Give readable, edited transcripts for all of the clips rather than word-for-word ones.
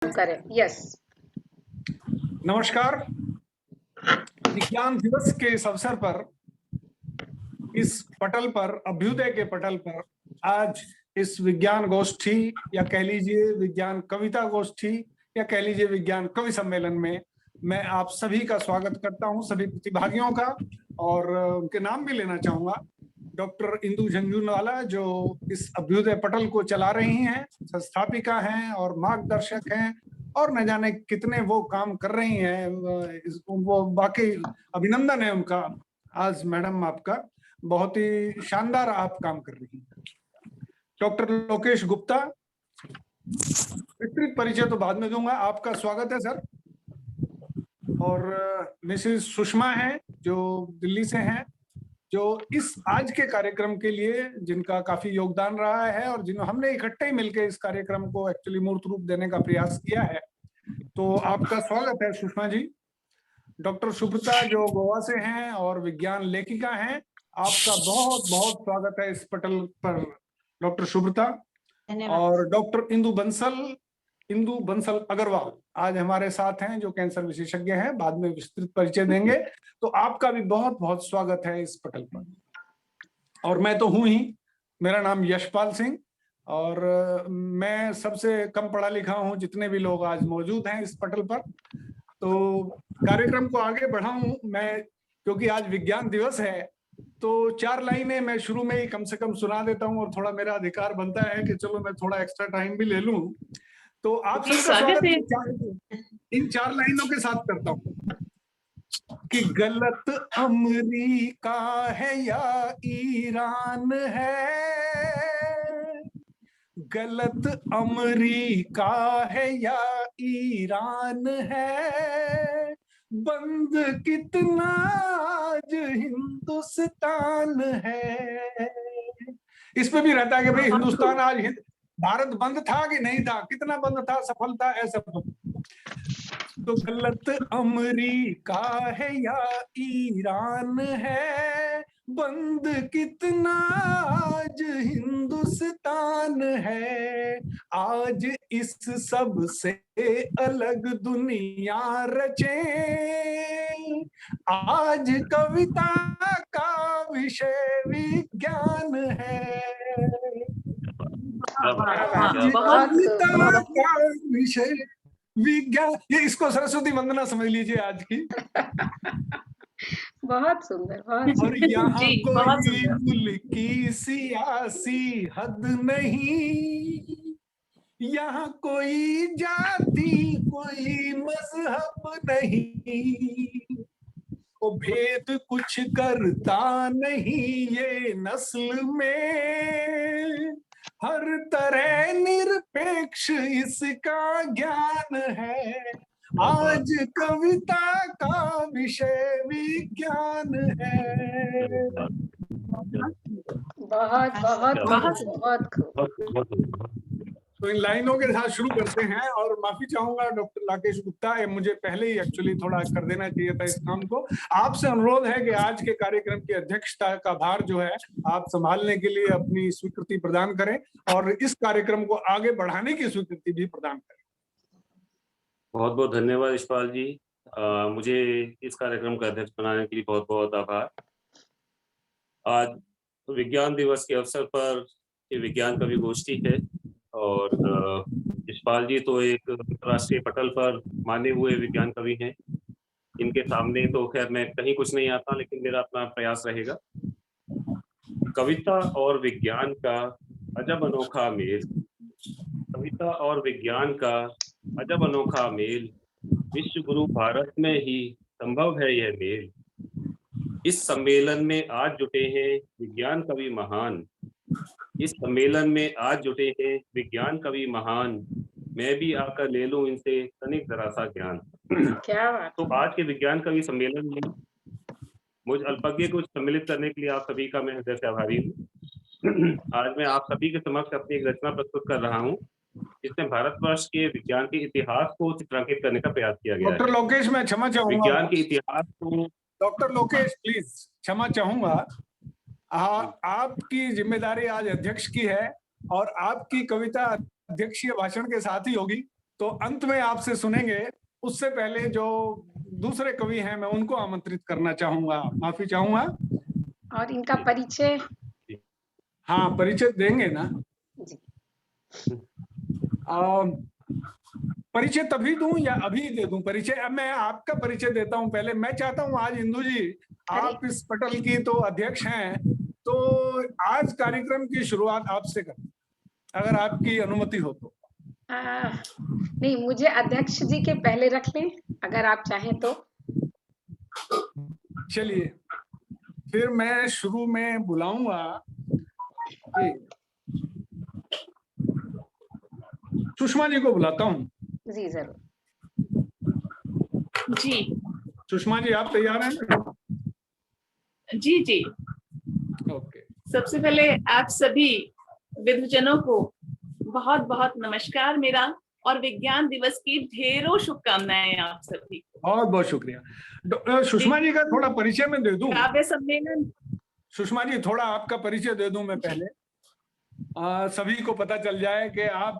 करें। यस, नमस्कार। विज्ञान दिवस के इस अवसर पर इस पटल पर, अभ्युदय के पटल पर आज इस विज्ञान गोष्ठी या कह लीजिए विज्ञान कविता गोष्ठी या कह लीजिए विज्ञान कवि सम्मेलन में मैं आप सभी का स्वागत करता हूं, सभी प्रतिभागियों का। और उनके नाम भी लेना चाहूंगा। डॉक्टर इंदु झंझुनवाला जो इस अभ्युदय पटल को चला रही हैं, संस्थापिका हैं और मार्गदर्शक हैं, और न जाने कितने वो काम कर रही हैं। वो वाकई अभिनंदन है उनका। आज मैडम आपका बहुत ही शानदार आप काम कर रही हैं। डॉक्टर लोकेश गुप्ता, विस्तृत परिचय तो बाद में दूंगा, आपका स्वागत है सर। और मिसेस सुषमा हैं जो दिल्ली से हैं, जो इस आज के कार्यक्रम के लिए जिनका काफी योगदान रहा है और जिन्होंने हमने इकट्ठे ही मिलकर इस कार्यक्रम को एक्चुअली मूर्त रूप देने का प्रयास किया है। तो आपका स्वागत है सुषमा जी। डॉक्टर सुब्रता जो गोवा से हैं और विज्ञान लेखिका हैं, आपका बहुत बहुत स्वागत है इस पटल पर डॉक्टर सुब्रता। और डॉक्टर इंदु बंसल अग्रवाल आज हमारे साथ हैं, जो कैंसर विशेषज्ञ हैं, बाद में विस्तृत परिचय देंगे। तो आपका भी बहुत बहुत स्वागत है इस पटल पर। और मैं तो हूं ही, मेरा नाम यशपाल सिंह, और मैं सबसे कम पढ़ा लिखा हूं जितने भी लोग आज मौजूद हैं इस पटल पर। तो कार्यक्रम को आगे बढ़ाऊं मैं, क्योंकि आज विज्ञान दिवस है, तो 4 लाइनें मैं शुरू में ही कम से कम सुना देता हूं, और थोड़ा मेरा अधिकार बनता है कि चलो मैं थोड़ा एक्स्ट्रा टाइम भी ले लूं। तो आप सबका स्वागत इन 4 लाइनों के साथ करता हूं कि गलत अमेरिका है या ईरान है, गलत अमेरिका है या ईरान है, बंद कितना आज हिंदुस्तान है। इस पे भी रहता है कि भाई हिंदुस्तान आज भारत बंद था कि नहीं था, कितना बंद था, सफल था, असफल। तो गलत अमेरिका है या ईरान है, बंद कितना आज हिंदुस्तान है, आज इस सब से अलग दुनिया रचे, आज कविता का विषय विज्ञान है, आज कविता का विषय विज्ञान। ये इसको सरस्वती वंदना समझ लीजिए आज की। बहुत सुंदर, बहुत और यहाँ कोई मुल्क की सियासी हद नहीं, यहाँ कोई जाति कोई मजहब नहीं, वो भेद कुछ करता नहीं ये नस्ल में, हर तरह निरपेक्ष इसका ज्ञान है, आज कविता का विषय विज्ञान है। बहुत बहुत बहुत खूब। तो इन लाइनों के साथ शुरू करते हैं। और माफी चाहूंगा डॉक्टर लोकेश गुप्ता, मुझे पहले ही एक्चुअली थोड़ा कर देना चाहिए था इस काम को। आपसे अनुरोध है कि आज के कार्यक्रम की अध्यक्षता का भार जो है आप संभालने के लिए अपनी स्वीकृति प्रदान करें और इस कार्यक्रम को आगे बढ़ाने की स्वीकृति भी प्रदान करें। बहुत बहुत धन्यवाद यशपाल जी। मुझे इस कार्यक्रम का अध्यक्ष बनाने के लिए बहुत बहुत आभार। आज विज्ञान दिवस के अवसर पर ये विज्ञान कवि गोष्ठी है, और यशपाल जी तो एक अंतर्राष्ट्रीय पटल पर माने हुए विज्ञान कवि हैं। इनके सामने तो खैर मैं कहीं कुछ नहीं आता, लेकिन मेरा अपना प्रयास रहेगा। कविता और विज्ञान का अजब अनोखा मेल, कविता और विज्ञान का अजब अनोखा मेल, विश्व गुरु भारत में ही संभव है यह मेल। इस सम्मेलन में आज जुटे हैं विज्ञान कवि महान, इस सम्मेलन में आज जुटे हैं विज्ञान कवि महान, मैं भी आकर ले लूं इनसे तनिक जरा सा ज्ञान। क्या बात। तो आज के विज्ञान कवि सम्मेलन में मुझ अल्पज्ञ को सम्मिलित करने के लिए आप सभी का मैं हृदय से आभारी हूँ। आज मैं आप सभी के समक्ष अपनी एक रचना प्रस्तुत कर रहा हूँ, जिसमें भारतवर्ष के विज्ञान के इतिहास को चित्रांकित करने का प्रयास किया गया है। डॉक्टर लोकेश, मैं क्षमा चाहूंगा, विज्ञान के इतिहास को। डॉक्टर लोकेश प्लीज क्षमा चाहूंगा, आपकी जिम्मेदारी आज अध्यक्ष की है और आपकी कविता अध्यक्षीय भाषण के साथ ही होगी। तो अंत में आपसे सुनेंगे। उससे पहले जो दूसरे कवि हैं मैं उनको आमंत्रित करना चाहूंगा, माफी चाहूंगा। और इनका परिचय। हाँ, परिचय देंगे ना। जी। परिचय तभी दूं या अभी दे दूं परिचय? अब मैं आपका परिचय देता हूं पहले। मैं चाहता हूं आज इंदु जी, आप इस पटल की तो अध्यक्ष हैं, तो आज कार्यक्रम की शुरुआत आपसे करें, अगर आपकी अनुमति हो तो। नहीं, मुझे अध्यक्ष जी के पहले रख लें, अगर आप चाहें तो। चलिए, फिर मैं शुरू में बुलाऊंगा सुषमा जी को, बुलाता हूँ। जी जरूर। जी सुषमा जी, आप तैयार हैं? जी जी। ओके। सबसे पहले आप सभी विद्वजनों को बहुत बहुत नमस्कार मेरा, और विज्ञान दिवस की ढेरों शुभकामनाएं आप सभी को। बहुत बहुत शुक्रिया। सुषमा जी का थोड़ा परिचय मैं दे दूं। काव्य सम्मेलन। सुषमा जी, थोड़ा आपका परिचय दे दूं मैं पहले, सभी को पता चल जाए कि आप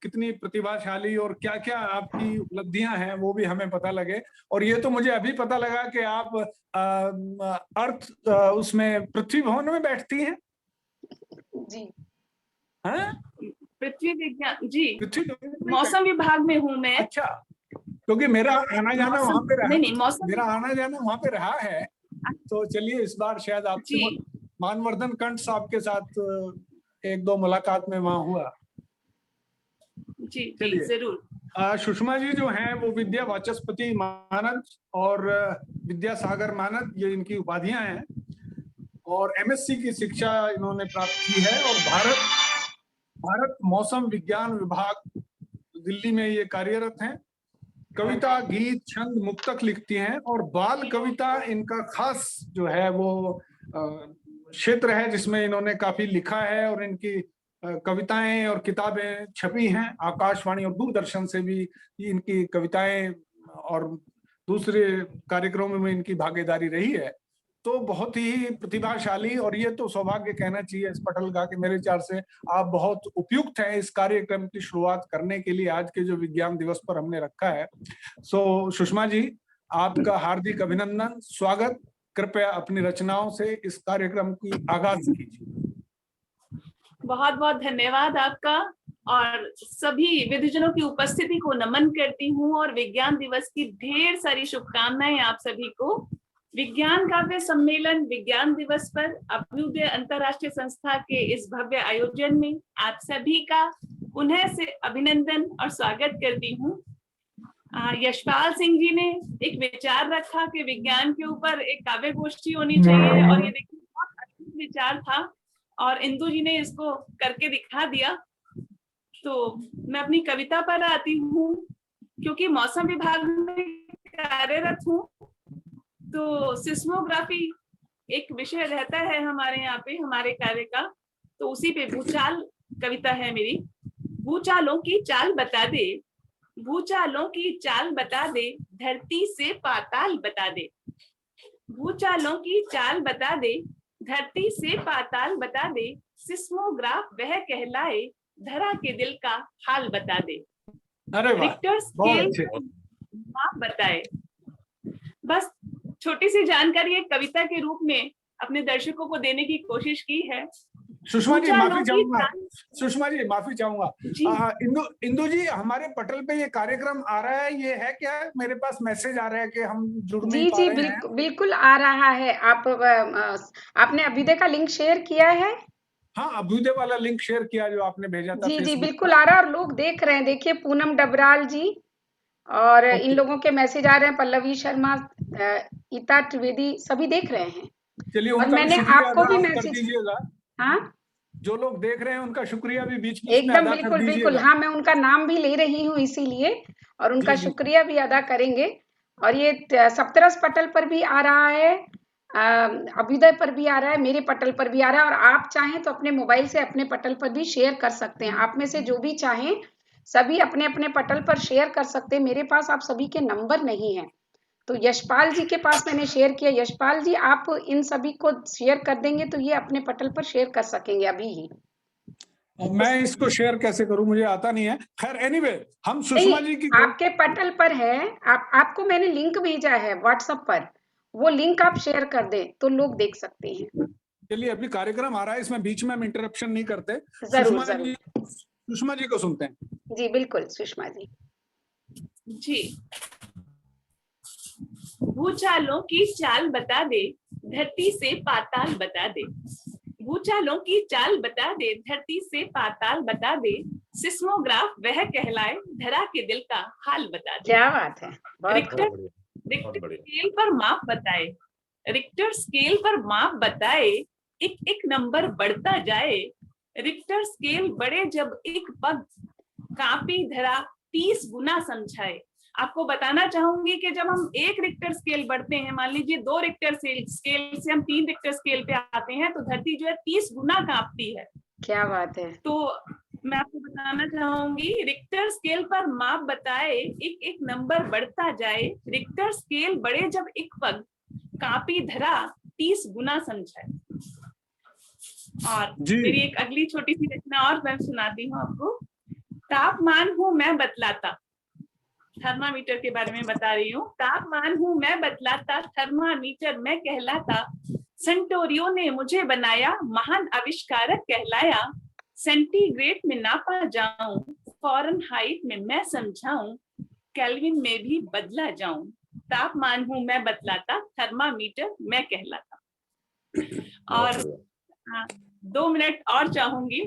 कितनी प्रतिभाशाली और क्या क्या आपकी उपलब्धियां हैं, वो भी हमें पता लगे। और ये तो मुझे अभी पता लगा कि आप अर्थ उसमें पृथ्वी भवन में बैठती हैं। जी। हैं? पृथ्वी विज्ञान जी, पृथ्वी मौसम विभाग में हूँ मैं। अच्छा, क्योंकि मेरा आना जाना वहां पे रहा। नहीं, मौसम मेरा आना जाना वहां पे रहा है, तो चलिए इस बार शायद आपसे मानवर्धन कंठ साहब के साथ एक दो मुलाकात में वहां हुआ। जी जी जरूर। सुषमा जी जो हैं वो विद्या वाचस्पति मानद और विद्यासागर मानद, ये इनकी उपाधियां हैं। और एमएससी की शिक्षा इन्होंने प्राप्त की है। और भारत मौसम विज्ञान विभाग दिल्ली में ये कार्यरत हैं। कविता, गीत, छंद, मुक्तक लिखती हैं। और बाल कविता इनका खास जो है वो क्षेत्र है, जिसमें इन्होंने काफी लिखा है। और इनकी कविताएं और किताबें छपी हैं। आकाशवाणी और दूरदर्शन से भी इनकी कविताएं और दूसरे कार्यक्रमों में इनकी भागीदारी रही है। तो बहुत ही प्रतिभाशाली, और ये तो सौभाग्य कहना चाहिए इस पटल का कि मेरे विचार से आप बहुत उपयुक्त हैं इस कार्यक्रम की शुरुआत करने के लिए, आज के जो विज्ञान दिवस पर हमने रखा है। सो सुषमा जी, आपका हार्दिक अभिनंदन, स्वागत। कृपया अपनी रचनाओं से इस कार्यक्रम की आगाज कीजिए। बहुत बहुत धन्यवाद आपका, और सभी विद्वजनों की उपस्थिति को नमन करती हूँ, और विज्ञान दिवस की ढेर सारी शुभकामनाएं आप सभी को। विज्ञान काव्य सम्मेलन विज्ञान दिवस पर अभ्युदय अंतरराष्ट्रीय संस्था के इस भव्य आयोजन में आप सभी का पुनः से अभिनंदन और स्वागत करती हूँ। यशपाल सिंह जी ने एक विचार रखा कि विज्ञान के ऊपर एक काव्य गोष्ठी होनी चाहिए, और ये देखिए बहुत अच्छा विचार था, और इंदु जी ने इसको करके दिखा दिया। तो मैं अपनी कविता पर आती हूँ। क्योंकि मौसम विभाग में कार्यरत हूँ, तो सिस्मोग्राफी एक विषय रहता है हमारे यहाँ पे, हमारे कार्य का। तो उसी पे भूचाल कविता है मेरी। भूचालों की चाल बता दे, भूचालों की चाल बता दे, धरती से पाताल बता दे। भूचालों की चाल बता दे, धरती से पाताल बता दे। सिस्मोग्राफ वह कहलाए, धरा के दिल का हाल बता दे। रिक्टर स्केल माप बताए। बस छोटी सी जानकारी एक कविता के रूप में अपने दर्शकों को देने की कोशिश की है। सुषमा जी माफी चाहूंगा, सुषमा जी माफी चाहूंगा। इंदु जी, हमारे पटल पे ये कार्यक्रम आ रहा है, ये है क्या? मेरे पास मैसेज आ रहा है कि हम जुड़ नहीं पा रहे हैं। बिल्कुल आ रहा है। आपने अभ्युदय का लिंक शेयर किया है? हाँ, अभ्युदय वाला लिंक शेयर किया जो आपने भेजा था। जी जी बिल्कुल आ रहा है, और लोग देख रहे हैं। देखिए, पूनम डबराल जी और इन लोगों के मैसेज आ रहे हैं। पल्लवी शर्मा, ईता त्रिवेदी, सभी देख रहे हैं। चलिए, और मैंने आपको भी मैसेज, हाँ, जो लोग देख रहे हैं उनका शुक्रिया भी बीच में एकदम बिल्कुल बिल्कुल। हाँ, मैं उनका नाम भी ले रही हूँ इसीलिए, और उनका शुक्रिया भी अदा करेंगे। और ये सप्तरस पटल पर भी आ रहा है, अभ्युदय पर भी आ रहा है, मेरे पटल पर भी आ रहा है। और आप चाहें तो अपने मोबाइल से अपने पटल पर भी शेयर कर सकते हैं। आप में से जो भी चाहें सभी अपने अपने पटल पर शेयर कर सकते हैं। मेरे पास आप सभी के नंबर नहीं है, तो यशपाल जी के पास मैंने शेयर किया। यशपाल जी, आप इन सभी को शेयर कर देंगे तो ये अपने पटल पर शेयर कर सकेंगे अभी ही। और मैं इसको शेयर कैसे करूं, मुझे आता नहीं है। खैर एनीवे, हम नहीं, सुषमा जी की आपके पटल पर है, आपको मैंने लिंक भेजा है व्हाट्सएप पर, वो लिंक आप शेयर कर दें तो लोग देख सकते हैं। चलिए, अभी कार्यक्रम आ रहा है, इसमें बीच में हम इंटरप्शन नहीं करते। जरूर सुषमा जी को सुनते हैं। जी बिल्कुल सुषमा जी। जी, भूचालों की चाल बता दे, धरती से पाताल बता दे। भूचालों की चाल बता दे, धरती से पाताल बता दे। सिस्मोग्राफ वह कहलाए, धरा के दिल का हाल बता दे। क्या बात है, बहुत रिक्टर स्केल पर माप बताए, रिक्टर स्केल पर माप बताए, एक एक नंबर बढ़ता जाए। रिक्टर स्केल बढ़े जब एक पग, कापी धरा 30 गुना समझाए। आपको बताना चाहूंगी कि जब हम एक रिक्टर स्केल बढ़ते हैं, मान लीजिए 2 रिक्टर स्केल से हम 3 रिक्टर स्केल पे आते हैं, तो धरती जो है 30 गुना कांपती है। क्या बात है। तो मैं आपको बताना चाहूंगी, रिक्टर स्केल पर माप बताए, एक एक नंबर बढ़ता जाए। रिक्टर स्केल बढ़े जब एक पग, कापी धरा 30 गुना समझाए। और मेरी एक अगली छोटी सी रचना और मैं सुनाती हूँ आपको। तापमान हूं मैं बतलाता, थर्मामीटर के बारे में बता रही हूँ। तापमान हूं मैं बतलाता, थर्मामीटर मैं कहलाता। सेंटोरियो ने मुझे बनाया, महान आविष्कारक कहलाया। सेंटीग्रेड में नापा जाऊं, फॉरेनहाइट में मैं समझाऊं, केल्विन में भी बदला जाऊं। तापमान हूं मैं बतलाता, थर्मामीटर मैं कहलाता। और 2 मिनट और चाहूंगी।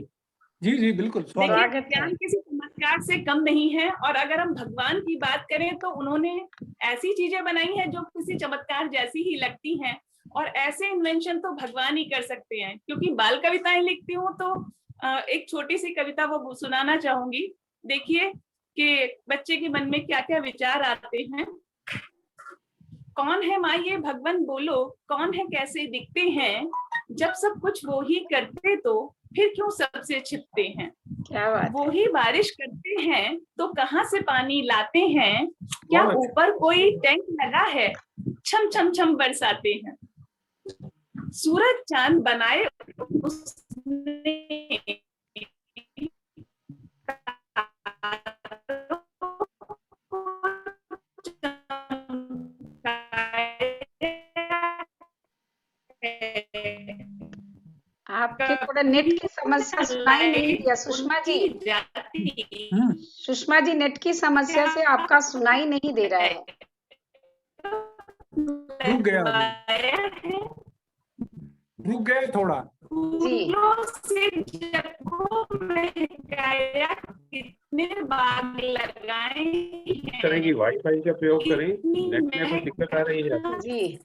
जी जी बिल्कुल, देखिए, विज्ञान किसी चमत्कार से कम नहीं है, और अगर हम भगवान की बात करें तो उन्होंने ऐसी चीजें बनाई हैं जो किसी चमत्कार जैसी ही लगती हैं, और ऐसे इन्वेंशन तो भगवान ही कर सकते हैं। क्योंकि बाल कविताएं लिखती हूँ, तो एक छोटी सी कविता वो सुनाना चाहूंगी। देखिए कि बच्चे के मन में क्या क्या विचार आते हैं। कौन है माँ ये भगवान बोलो, कौन है कैसे दिखते हैं, जब सब कुछ वो ही करते तो फिर क्यों सबसे छिपते हैं। क्या बात वो ही बारिश करते हैं तो कहाँ से पानी लाते हैं, क्या ऊपर कोई टैंक लगा है, छम छम छम बरसाते हैं। सूरज चांद बनाए उसने, आपके थोड़ा नेट की समस्या सुनाई नहीं दिया सुषमा जी। सुषमा जी, नेट की समस्या से आपका सुनाई नहीं दे रहा है। रुक गए थोड़ा जी। कितने बाग लगाए करेंगी, वाईफाई का प्रयोग करें, नेट में तो दिक्कत आ रही है जी।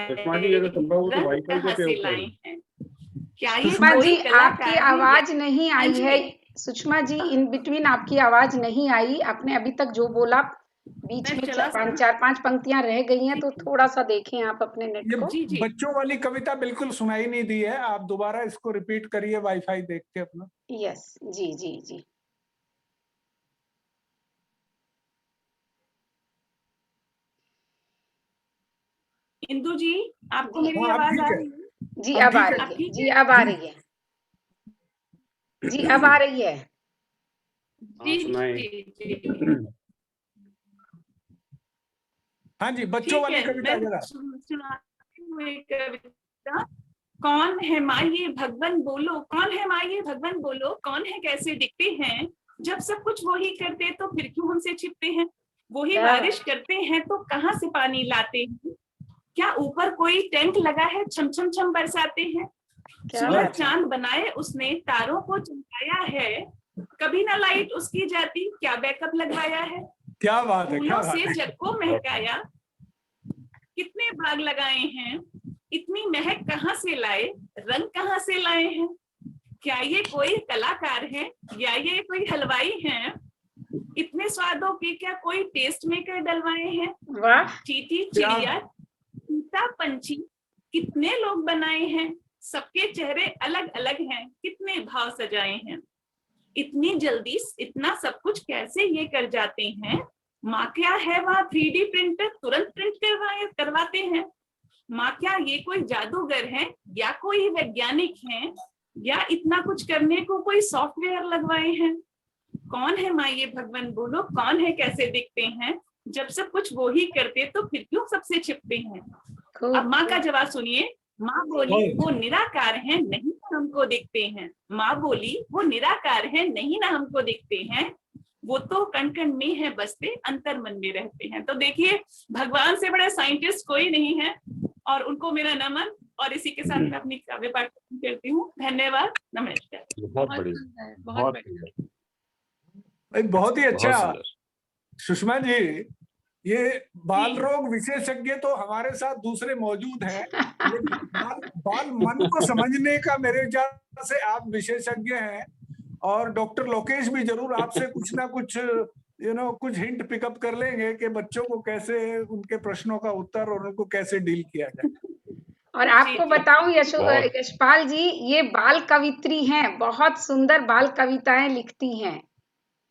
सुषमा जी, अगर संभव हो तो वाईफाई का प्रयोग करें। सुषमा जी, आपकी आवाज नहीं आई है। सुषमा जी, इन बिटवीन आपकी आवाज नहीं आई। आपने अभी तक जो बोला बीच में 4-5 पंक्तियां रह गई हैं, तो थोड़ा सा देखें आप अपने नेट को। बच्चों वाली कविता बिल्कुल सुनाई नहीं दी है, आप दोबारा इसको रिपीट करिए वाईफाई देख के अपना। यस, जी जी जी। इंदु जी, आपको मेरी आवाज आ रही है? जी अब आ रही है। जी अब आ रही है। जी अब आ रही है। जी। हाँ जी, बच्चों वाली कविता जरा सुनाती हूँ एक कविता। कौन है माँ ये भगवान बोलो, कौन है माँ ये भगवान बोलो, कौन है कैसे दिखते हैं, जब सब कुछ वो ही करते तो फिर क्यों हमसे छिपते हैं। वो ही बारिश करते हैं तो कहाँ से पानी लाते हैं, क्या ऊपर कोई टैंक लगा है, छम छम छम बरसाते हैं। सूरज चांद बनाए उसने, तारों को चमकाया है, कभी ना लाइट उसकी जाती, क्या बैकअप लगवाया है। क्या बात है, फूलों से जग को महकाया, कितने बाग लगाए हैं, इतनी महक कहाँ से लाए, रंग कहाँ से लाए हैं। क्या ये कोई कलाकार है या ये कोई हलवाई हैं, इतने स्वादों के क्या कोई टेस्ट मेकर डलवाए हैं। वाह। चींटी चिड़िया तोता पंछी कितने लोग बनाए हैं, सबके चेहरे अलग अलग हैं, कितने भाव सजाए हैं। इतनी जल्दी इतना सब कुछ कैसे ये कर जाते हैं, माँ क्या है वहाँ 3D प्रिंटर तुरंत प्रिंट करवाते हैं। माँ क्या ये कोई जादूगर है या कोई वैज्ञानिक है, या इतना कुछ करने को कोई सॉफ्टवेयर लगवाए हैं? कौन है माँ ये भगवान बोलो, कौन है, कैसे दिखते हैं? जब सब कुछ वो ही करते तो फिर क्यों सबसे छिपते हैं? अब माँ का जवाब सुनिए। माँ बोली वो निराकार है, नहीं ना हमको दिखते हैं। माँ बोली वो निराकार है, नहीं ना हमको दिखते हैं। वो तो कण कण में है बसते, अंतर मन में रहते हैं। तो देखिए, भगवान से बड़ा साइंटिस्ट कोई नहीं है, और उनको मेरा नमन। और इसी के साथ मैं अपनी काव्य पाठ करती हूँ। धन्यवाद, नमस्कार। बहुत बढ़िया, बहुत बढ़िया, भाई बहुत ही अच्छा। बहुत सुंदर। सुषमा जी, ये बाल रोग विशेषज्ञ तो हमारे साथ दूसरे मौजूद हैं, लेकिन बाल मन को समझने का मेरे ख्याल से आप विशेषज्ञ हैं। और डॉक्टर लोकेश भी जरूर आपसे कुछ ना कुछ कुछ हिंट पिकअप कर लेंगे कि बच्चों को कैसे, उनके प्रश्नों का उत्तर और उनको कैसे डील किया जाए। और आपको बताऊं यशपाल जी, ये बाल कवित्री हैं, बहुत सुंदर बाल कविताएं लिखती हैं।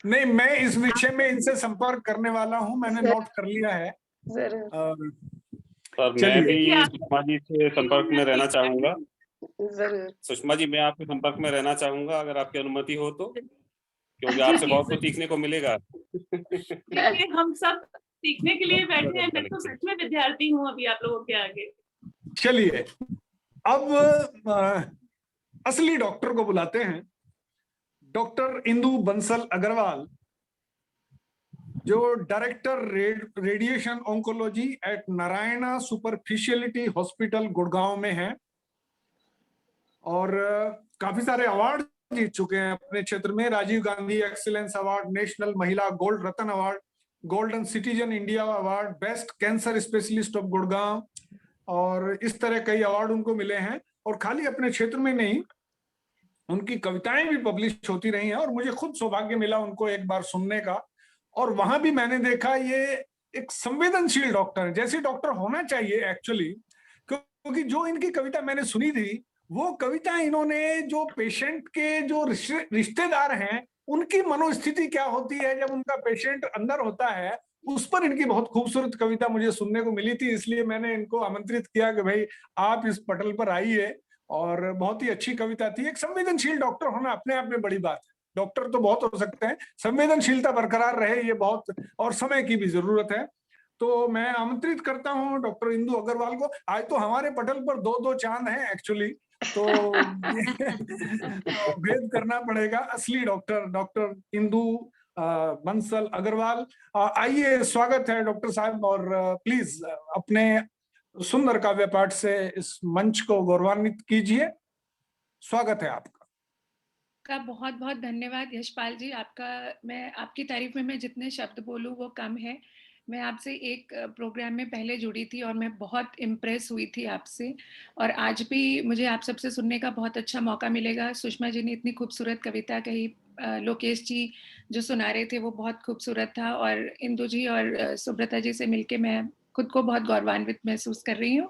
नहीं, मैं इस विषय में इनसे संपर्क करने वाला हूं, मैंने नोट कर लिया है। जरूर। और मैं भी सुषमा जी से संपर्क में रहना चाहूंगा। जरूर सुषमा जी, मैं आपके संपर्क में रहना चाहूंगा अगर आपकी अनुमति हो तो, क्योंकि आपसे बहुत कुछ सीखने को मिलेगा। देखिए, हम सब सीखने के लिए बैठे हैं। मैं तो सच में विद्यार्थी हूँ अभी आप लोगों के आगे। चलिए, अब असली डॉक्टर को बुलाते हैं, डॉक्टर इंदु बंसल अग्रवाल, जो director radiation oncology at Narayana superspeciality hospital Gurgaon में है, और काफी सारे अवार्ड जीत चुके हैं अपने क्षेत्र में। Rajiv Gandhi excellence award, national Mahila gold Ratna award, golden citizen India award, best cancer specialist of Gurgaon, और इस तरह कई अवार्ड उनको मिले हैं। और खाली अपने क्षेत्र में नहीं, उनकी कविताएं भी पब्लिश होती रही हैं, और मुझे खुद सौभाग्य मिला उनको एक बार सुनने का। और वहां भी मैंने देखा ये एक संवेदनशील डॉक्टर है, जैसे डॉक्टर होना चाहिए एक्चुअली। क्योंकि जो इनकी कविता मैंने सुनी थी, वो कविता इन्होंने जो पेशेंट के जो रिश्तेदार हैं, उनकी मनोस्थिति क्या होती है जब उनका पेशेंट अंदर होता है, उस पर इनकी बहुत खूबसूरत कविता मुझे सुनने को मिली थी। इसलिए मैंने इनको आमंत्रित किया कि भाई आप इस पटल पर आइए। और बहुत ही अच्छी कविता थी। एक संवेदनशील डॉक्टर होना अपने आप में बड़ी बात है। डॉक्टर तो बहुत हो सकते हैं, संवेदनशीलता बरकरार रहे ये बहुत, और समय की भी जरूरत है। तो मैं आमंत्रित करता हूं डॉक्टर इंदु अग्रवाल को। आज तो हमारे पटल पर दो दो चांद हैं एक्चुअली, तो भेद करना पड़ेगा। असली डॉक्टर डॉक्टर इंदु बंसल अग्रवाल, आइए, स्वागत है डॉक्टर साहब, और प्लीज अपने सुंदर काव्य पाठ से इस मंच को गौरवान्वित कीजिए। स्वागत है आपका। बहुत बहुत धन्यवाद यशपाल जी। मैं आपकी तारीफ में मैं जितने शब्द बोलूं वो कम है। मैं आपसे एक प्रोग्राम में पहले जुड़ी थी और मैं बहुत इम्प्रेस हुई थी आपसे, और आज भी मुझे आप सबसे सुनने का बहुत अच्छा मौका मिलेगा। सुषमा जी ने इतनी खूबसूरत कविता कही, लोकेश जी जो सुना रहे थे वो बहुत खूबसूरत था, और इंदु जी और सुब्रता जी से मिलके मैं खुद को बहुत गौरवान्वित महसूस कर रही हूँ।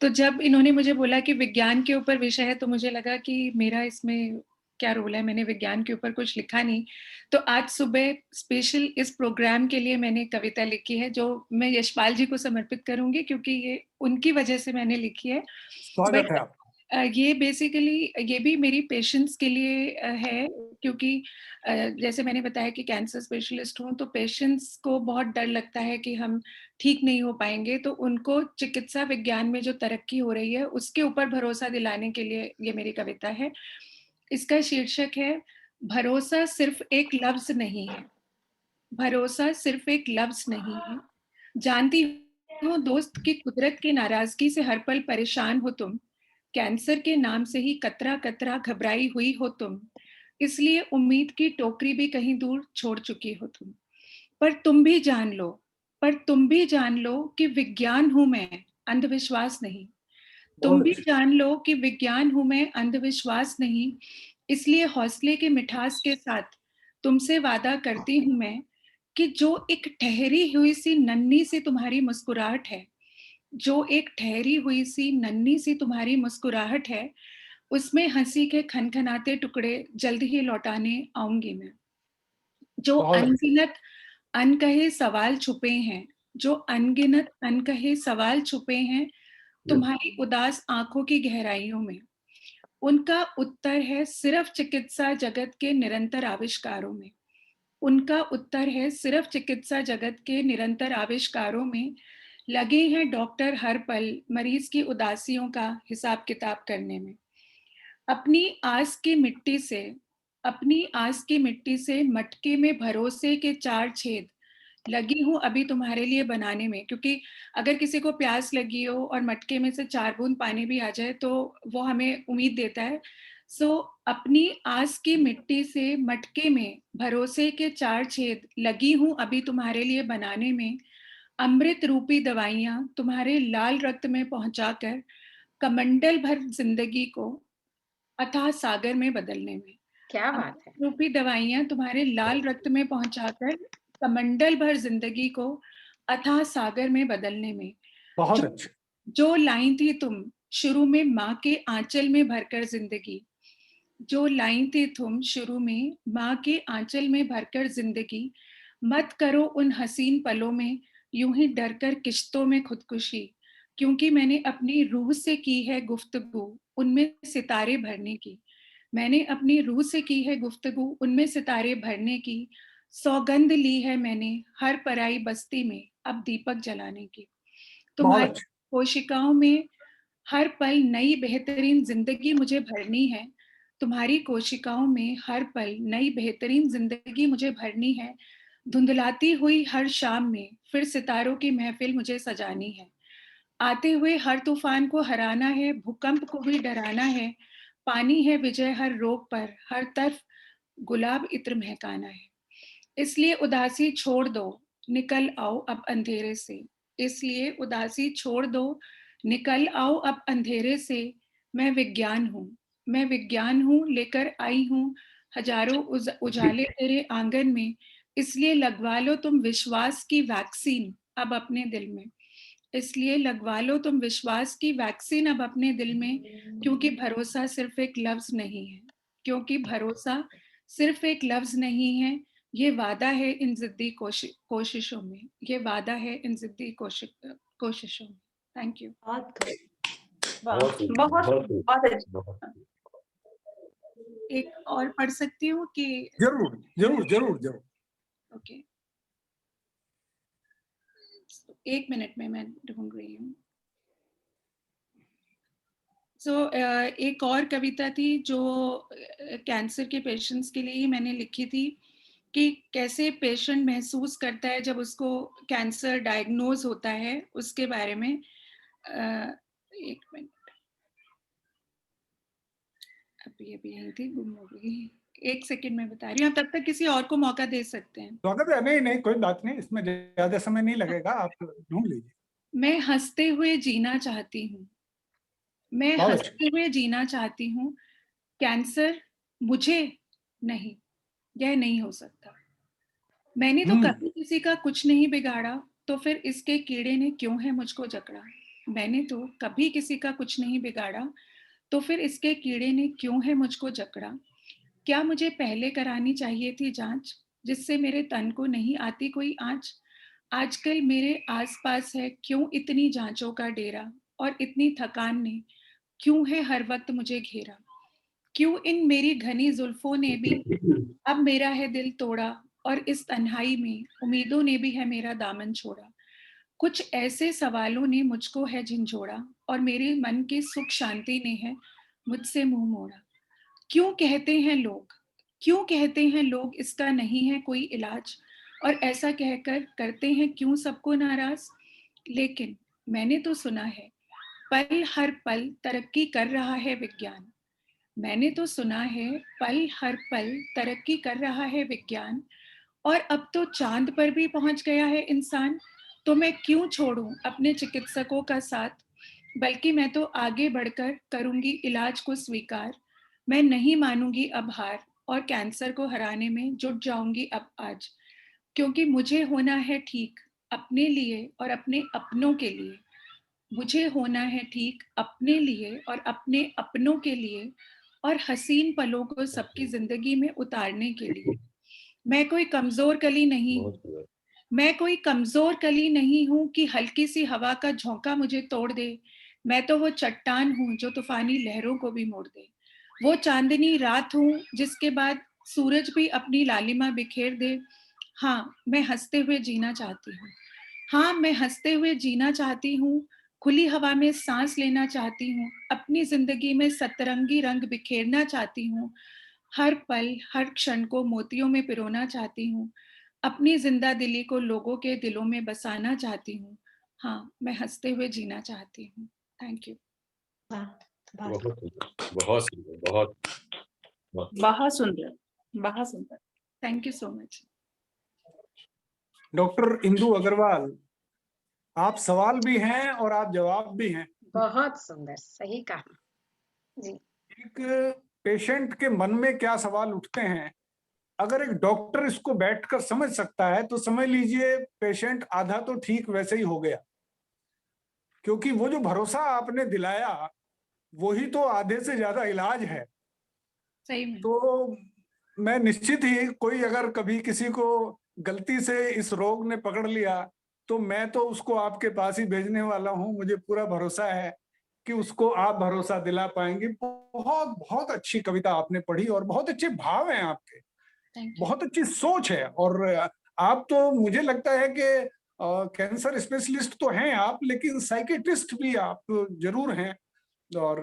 तो जब इन्होंने मुझे बोला कि विज्ञान के ऊपर विषय है, तो मुझे लगा कि मेरा इसमें क्या रोल है। मैंने विज्ञान के ऊपर कुछ लिखा नहीं, तो आज सुबह स्पेशल इस प्रोग्राम के लिए मैंने कविता लिखी है, जो मैं यशपाल जी को समर्पित करूंगी, क्योंकि ये उनकी वजह से मैंने लिखी है। स्वागत है आपका। ये बेसिकली ये भी मेरी पेशेंट्स के लिए है, क्योंकि जैसे मैंने बताया कि कैंसर स्पेशलिस्ट हूँ, तो पेशेंट्स को बहुत डर लगता है कि हम ठीक नहीं हो पाएंगे। तो उनको चिकित्सा विज्ञान में जो तरक्की हो रही है उसके ऊपर भरोसा दिलाने के लिए ये मेरी कविता है। इसका शीर्षक है, भरोसा सिर्फ एक लफ्ज नहीं है। भरोसा सिर्फ एक लफ्ज नहीं है। जानती हूँ दोस्त की कुदरत की नाराजगी से हर पल परेशान हो तुम। कैंसर के नाम से ही कतरा कतरा घबराई हुई हो तुम। इसलिए उम्मीद की टोकरी भी कहीं दूर छोड़ चुकी हो तुम। पर तुम भी जान लो कि विज्ञान हूं मैं, अंधविश्वास नहीं। तुम भी जान लो कि विज्ञान हूं मैं, अंधविश्वास नहीं। इसलिए हौसले के मिठास के साथ तुमसे वादा करती हूं मैं कि जो एक ठहरी हुई सी नन्ही सी तुम्हारी मुस्कुराहट है, जो एक ठहरी हुई सी नन्ही सी तुम्हारी मुस्कुराहट है, उसमें हंसी के खनखनाते टुकड़े जल्द ही लौटाने आऊंगी मैं। जो अनगिनत अनकहे सवाल छुपे हैं, जो अनगिनत अनकहे सवाल छुपे हैं तुम्हारी उदास आंखों की गहराइयों में। उनका उत्तर है सिर्फ चिकित्सा जगत के निरंतर आविष्कारों में। उनका उत्तर है सिर्फ चिकित्सा जगत के निरंतर आविष्कारों में लगे हैं डॉक्टर हर पल मरीज की उदासियों का हिसाब किताब करने में। अपनी आस की मिट्टी से मटके में भरोसे के 4 छेद लगी हूं अभी तुम्हारे लिए बनाने में। क्योंकि अगर किसी को प्यास लगी हो और मटके में से 4 बूंद पानी भी आ जाए तो वो हमें उम्मीद देता है। अपनी आस की मिट्टी से मटके में भरोसे के 4 छेद लगी हूं अभी तुम्हारे लिए बनाने में। अमृत रूपी दवाइयां तुम्हारे लाल रक्त में पहुंचाकर कमंडल भर जिंदगी को अथाह सागर में बदलने में। क्या बात है। रूपी दवाइयां तुम्हारे लाल रक्त में पहुंचाकर कमंडल भर जिंदगी को अथाह सागर में बदलने में। बहुत अच्छे। जो लाई थी तुम शुरू में माँ के आंचल में भरकर जिंदगी, जो लाई थी तुम शुरू में माँ के आंचल में भरकर जिंदगी, मत करो उन हसीन पलों में यूं ही डरकर किश्तों में खुदकुशी। क्योंकि मैंने अपनी रूह से की है गुफ्तगू उनमें सितारे भरने की। मैंने अपनी रूह से की है गुफ्तगू उनमें सितारे भरने की। सौगंध ली है मैंने हर पराई बस्ती में अब दीपक जलाने की। तुम्हारी कोशिकाओं में हर पल नई बेहतरीन जिंदगी मुझे भरनी है। तुम्हारी कोशिकाओं में हर पल नई बेहतरीन जिंदगी मुझे भरनी है। धुंधलाती हुई हर शाम में फिर सितारों की महफिल मुझे सजानी है। आते हुए हर तूफान को हराना है, भूकंप को भी डराना है। पानी है विजय हर रोग पर, हर तरफ गुलाब इत्र महकाना है। इसलिए उदासी छोड़ दो, निकल आओ अब अंधेरे से। इसलिए उदासी छोड़ दो, निकल आओ अब अंधेरे से। मैं विज्ञान हूँ, मैं विज्ञान हूँ, लेकर आई हूँ हजारों उजाले तेरे आंगन में। इसलिए लगवा लो तुम विश्वास की वैक्सीन अब अपने दिल में। इसलिए लगवा लो तुम विश्वास की वैक्सीन अब अपने दिल में। क्योंकि भरोसा सिर्फ एक लफ्ज नहीं है, क्योंकि भरोसा सिर्फ एक लफ्ज नहीं है, ये वादा है इन जिद्दी कोशिशों में, ये वादा है इन जिद्दी कोशिशों में। Thank you. बहुत एक और पढ़ सकती हूँ कि? जरूर जरूर जरूर जरूर। ओके, 1 मिनट में मैं ढूंढ रही हूँ। एक और कविता थी जो कैंसर के पेशेंट्स के लिए ही मैंने लिखी थी कि कैसे पेशेंट महसूस करता है जब उसको कैंसर डायग्नोज होता है, उसके बारे में। 1 मिनट, अभी यही थी, गुम हो गई। 1 सेकंड में बता रही हूँ, तब तक किसी और को मौका दे सकते हैं। स्वागत है। नहीं नहीं, कोई बात नहीं, इसमें ज्यादा समय नहीं लगेगा, आप ढूंढ लीजिए। मैं हंसते हुए जीना चाहती हूँ, मैं हंसते हुए जीना चाहती हूँ। कैंसर मुझे नहीं, यह नहीं हो सकता। मैंने तो कभी किसी का कुछ नहीं बिगाड़ा, तो फिर इसके कीड़े ने क्यों है मुझको जकड़ा। मैंने तो कभी किसी का कुछ नहीं बिगाड़ा, तो फिर इसके कीड़े ने क्यों है मुझको जकड़ा। क्या मुझे पहले करानी चाहिए थी जांच, जिससे मेरे तन को नहीं आती कोई आंच। आजकल मेरे आसपास है क्यों इतनी जांचों का डेरा, और इतनी थकान ने क्यों है हर वक्त मुझे घेरा। क्यों इन मेरी घनी जुल्फों ने भी अब मेरा है दिल तोड़ा, और इस तन्हाई में उम्मीदों ने भी है मेरा दामन छोड़ा। कुछ ऐसे सवालों ने मुझको है झंझोड़ा, और मेरे मन की सुख शांति ने है मुझसे मुंह मोड़ा। क्यों कहते हैं लोग, क्यों कहते हैं लोग इसका नहीं है कोई इलाज, और ऐसा कहकर करते हैं क्यों सबको नाराज। लेकिन मैंने तो सुना है पल हर पल तरक्की कर रहा है विज्ञान। मैंने तो सुना है पल हर पल तरक्की कर रहा है विज्ञान, और अब तो चांद पर भी पहुंच गया है इंसान। तो मैं क्यों छोड़ूं अपने चिकित्सकों का साथ, बल्कि मैं तो आगे बढ़कर करूंगी इलाज को स्वीकार। मैं नहीं मानूंगी अब हार, और कैंसर को हराने में जुट जाऊंगी अब आज। क्योंकि मुझे होना है ठीक अपने लिए और अपने अपनों के लिए। मुझे होना है ठीक अपने लिए और अपने अपनों के लिए, और हसीन पलों को सबकी जिंदगी में उतारने के लिए। मैं कोई कमजोर कली नहीं हूँ, मैं कोई कमजोर कली नहीं हूँ कि हल्की सी हवा का झोंका मुझे तोड़ दे। मैं तो वो चट्टान हूँ जो तूफानी लहरों को भी मोड़ दे। वो चांदनी रात हूँ जिसके बाद सूरज भी अपनी लालिमा बिखेर दे। हाँ, मैं हंसते हुए जीना चाहती हूँ। हाँ, मैं हंसते हुए जीना चाहती हूँ, खुली हवा में सांस लेना चाहती हूँ, अपनी जिंदगी में सतरंगी रंग बिखेरना चाहती हूँ, हर पल हर क्षण को मोतियों में पिरोना चाहती हूँ, अपनी जिंदा दिली को लोगों के दिलों में बसाना चाहती हूँ। हाँ, मैं हंसते हुए जीना चाहती हूँ। Thank you. बहुत सुंदर, बहुत सुंदर, बहुत बहुत सुंदर, बहुत सुंदर। Thank you so much. Doctor Indu Agarwal, आप सवाल भी हैं और आप जवाब भी हैं। बहुत सुंदर, सही कहा जी। एक पेशेंट के मन में क्या सवाल उठते हैं, अगर एक डॉक्टर इसको बैठकर समझ सकता है तो समझ लीजिए पेशेंट आधा तो ठीक वैसे ही हो गया, क्योंकि वो जो भरोसा आपने दिलाया वही तो आधे से ज्यादा इलाज है। सही में। तो मैं निश्चित ही, कोई अगर कभी किसी को गलती से इस रोग ने पकड़ लिया तो मैं तो उसको आपके पास ही भेजने वाला हूं। मुझे पूरा भरोसा है कि उसको आप भरोसा दिला पाएंगे। बहुत बहुत अच्छी कविता आपने पढ़ी और बहुत अच्छे भाव हैं आपके, थैंक यू। बहुत अच्छी सोच है। और आप तो, मुझे लगता है कि कैंसर स्पेशलिस्ट तो हैं आप, लेकिन साइकेट्रिस्ट भी आप जरूर हैं। और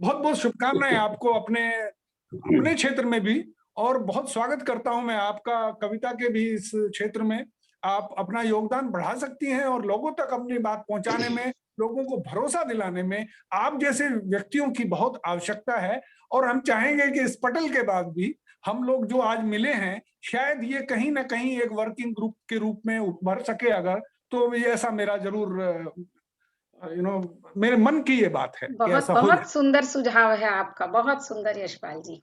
बहुत बहुत शुभकामनाएं आपको अपने अपने क्षेत्र में भी। और बहुत स्वागत करता हूं मैं आपका कविता के भी इस क्षेत्र में। आप अपना योगदान बढ़ा सकती हैं और लोगों तक अपनी बात पहुंचाने में, लोगों को भरोसा दिलाने में आप जैसे व्यक्तियों की बहुत आवश्यकता है। और हम चाहेंगे कि इस पटल के बाद भी हम लोग जो आज मिले हैं, शायद ये कहीं ना कहीं एक वर्किंग ग्रुप के रूप में उभर सके अगर, तो ये ऐसा मेरा जरूर मेरे मन की ये बात है कि बहुत ऐसा हो बहुत सुंदर सुझाव है आपका, बहुत सुंदर यशपाल जी।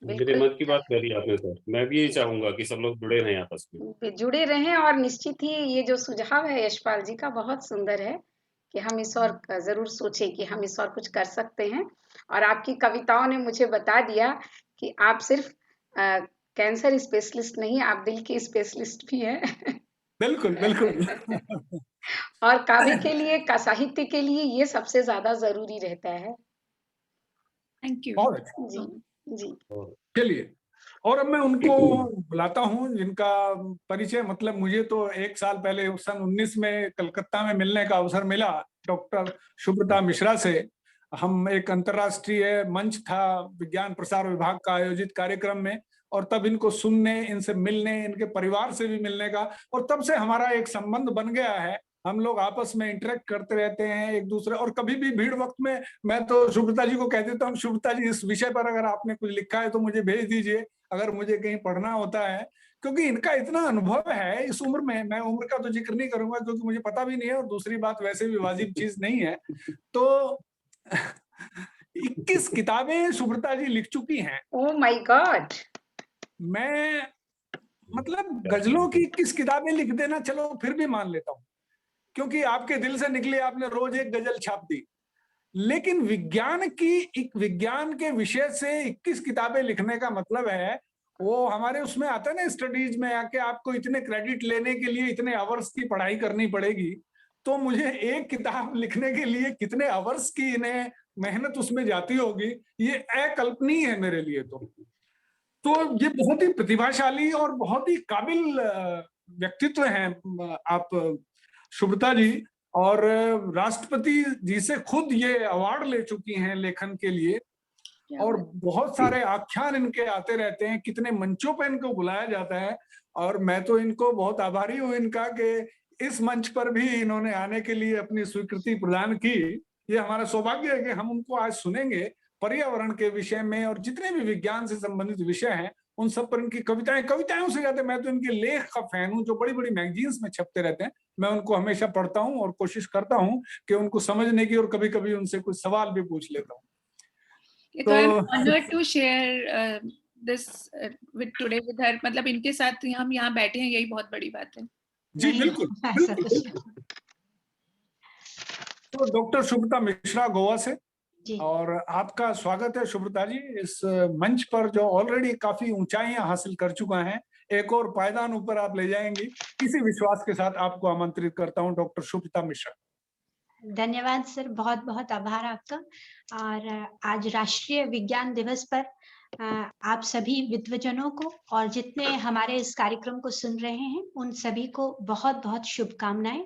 मेरे बिल्कुल मन की बात करी आपने सर। मैं भी यही चाहूंगा कि सब लोग जुड़े रहें आपस में। जुड़े रहें, और निश्चित ही ये जो सुझाव है यशपाल जी का बहुत सुंदर है कि हम इस और जरूर सोचें कि हम इस और कुछ कर सकते हैं। और आपकी कविताओं ने मुझे बता दिया कि आप सिर्फ कैंसर स्पेशलिस्ट नहीं, आप दिल के स्पेशलिस्ट भी हैं। बिल्कुल बिल्कुल। और काव्य के लिए, का साहित्य के लिए ये सबसे ज्यादा जरूरी रहता है। Thank you. बहुत अच्छा। जी जी। चलिए, और अब मैं उनको बुलाता हूं जिनका परिचय, मतलब मुझे तो 1 साल पहले सन 19 में कलकत्ता में मिलने का अवसर मिला डॉक्टर सुब्रता मिश्रा से। हम एक अंतर्राष्ट्रीय मंच था विज्ञान प्रसार विभाग का आयोजित कार्यक्रम में, और तब इनको सुनने, इनसे मिलने, इनके परिवार से भी मिलने का, और तब से हमारा एक संबंध बन गया है। हम लोग आपस में इंटरेक्ट करते रहते हैं एक दूसरे, और कभी भी भीड़ वक्त में मैं तो सुब्रता जी को कह देता हूँ, सुब्रता जी इस विषय पर अगर आपने कुछ लिखा है तो मुझे भेज दीजिए, अगर मुझे कहीं पढ़ना होता है। क्योंकि इनका इतना अनुभव है इस उम्र में, मैं उम्र का तो जिक्र नहीं करूंगा क्योंकि मुझे पता भी नहीं है, और दूसरी बात वैसे भी वाजिब चीज नहीं है। तो 21 किताबें सुब्रता जी लिख चुकी हैं। Oh my God. मैं, मतलब गजलों की 21 किताबें लिख देना चलो फिर भी मान लेता हूं, क्योंकि आपके दिल से निकली, आपने रोज एक गजल छाप दी। लेकिन विज्ञान के विषय से 21 किताबें लिखने का मतलब है, वो हमारे उसमें आता है ना स्टडीज में आके आपको इतने क्रेडिट लेने के लिए इतने आवर्स की पढ़ाई करनी पड़ेगी। तो मुझे एक किताब लिखने के लिए कितने आवर्स की इन्हें मेहनत उसमें जाती होगी, ये अकल्पनीय है मेरे लिए। तो ये बहुत ही प्रतिभाशाली और बहुत ही काबिल व्यक्तित्व हैं आप सुब्रता जी। और राष्ट्रपति जी से खुद ये अवार्ड ले चुकी हैं लेखन के लिए, और बहुत सारे आख्यान इनके आते रहते हैं, कितने मंचों पर इनको बुलाया जाता है। और मैं तो इनको बहुत आभारी हूं इनका कि इस मंच पर भी इन्होंने आने के लिए अपनी स्वीकृति प्रदान की। ये हमारा सौभाग्य है कि हम उनको आज सुनेंगे पर्यावरण के विषय में, और जितने भी विज्ञान से संबंधित विषय हैं उन सब पर इनकी कविताओं से ज्यादा मैं तो इनके लेख का फैन हूं, जो बड़ी बड़ी मैगजीन्स में छपते रहते हैं। मैं उनको हमेशा पढ़ता हूं और कोशिश करता हूं कि उनको समझने की, और कभी कभी उनसे कुछ सवाल भी पूछ लेता हूं। तो I am honoured to share this with today with her, मतलब इनके साथ हम यहाँ बैठे हैं, यही बहुत बड़ी बात है। जी बिल्कुल बिल्कुल। तो डॉक्टर सुब्रता मिश्रा गोवा से, और आपका स्वागत है सुब्रता जी इस मंच पर, जो ऑलरेडी काफी ऊंचाइयां हासिल कर चुका है। एक और पायदान ऊपर आप ले जाएंगी, इसी विश्वास के साथ आपको आमंत्रित करता हूं डॉक्टर सुब्रता मिश्रा। धन्यवाद सर, बहुत बहुत आभार आपका। और आज राष्ट्रीय विज्ञान दिवस पर आप सभी विद्वजनों को और जितने हमारे इस कार्यक्रम को सुन रहे हैं उन सभी को बहुत बहुत शुभकामनाएं।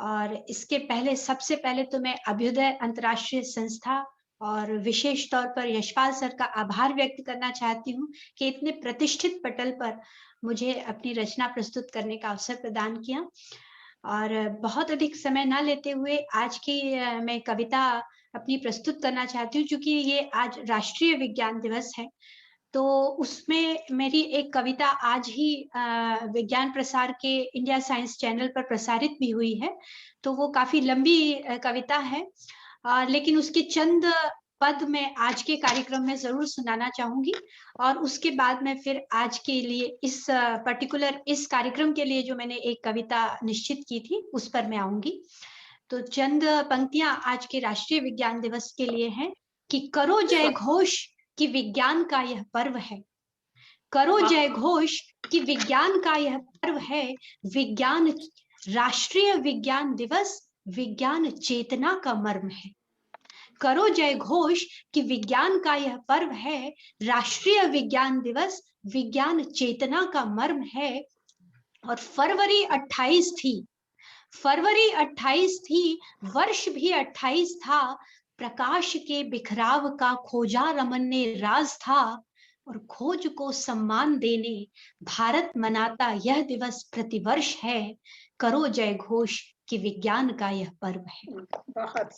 और इसके पहले सबसे पहले तो मैं अभ्युदय अंतर्राष्ट्रीय संस्था और विशेष तौर पर यशपाल सर का आभार व्यक्त करना चाहती हूँ कि इतने प्रतिष्ठित पटल पर मुझे अपनी रचना प्रस्तुत करने का अवसर प्रदान किया। और बहुत अधिक समय ना लेते हुए आज की मैं कविता अपनी प्रस्तुत करना चाहती हूँ, क्योंकि ये आज राष्ट्रीय विज्ञान दिवस है। तो उसमें मेरी एक कविता आज ही विज्ञान प्रसार के इंडिया साइंस चैनल पर प्रसारित भी हुई है, तो वो काफी लंबी कविता है, लेकिन उसके चंद पद मैं आज के कार्यक्रम में जरूर सुनाना चाहूंगी। और उसके बाद में फिर आज के लिए इस पर्टिकुलर इस कार्यक्रम के लिए जो मैंने एक कविता निश्चित की थी उस पर मैं आऊंगी। तो चंद पंक्तियां आज के राष्ट्रीय विज्ञान दिवस के लिए हैं कि करो जय घोष कि विज्ञान का यह पर्व है। करो जय घोष कि विज्ञान का यह पर्व है। विज्ञान राष्ट्रीय विज्ञान दिवस विज्ञान चेतना का मर्म है। करो जय घोष कि विज्ञान का यह पर्व है। राष्ट्रीय विज्ञान दिवस विज्ञान चेतना का मर्म है। और फरवरी 28 थी, फरवरी 28 थी, वर्ष भी 28 था। प्रकाश के बिखराव का खोजा रमन ने राज था। और खोज को सम्मान देने भारत मनाता यह दिवस प्रतिवर्ष है। करो जय घोष कि विज्ञान का यह पर्व है। बहुत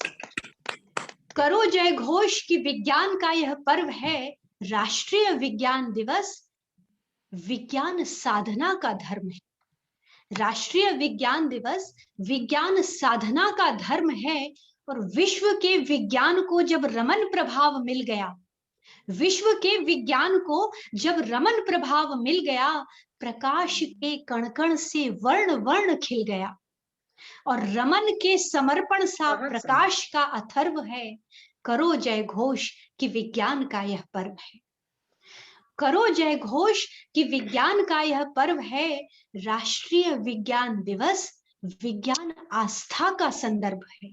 करो जय घोष कि विज्ञान का यह पर्व है। राष्ट्रीय विज्ञान दिवस विज्ञान साधना का धर्म है। राष्ट्रीय विज्ञान दिवस विज्ञान साधना का धर्म है। और विश्व के विज्ञान को जब रमन प्रभाव मिल गया, विश्व के विज्ञान को जब रमन प्रभाव मिल गया, प्रकाश के कण कण से वर्ण वर्ण खिल गया। और रमन के समर्पण सा प्रकाश का अथर्व है। करो जय घोष कि विज्ञान का यह पर्व है। करो जय घोष कि विज्ञान का यह पर्व है। राष्ट्रीय विज्ञान दिवस विज्ञान आस्था का संदर्भ है।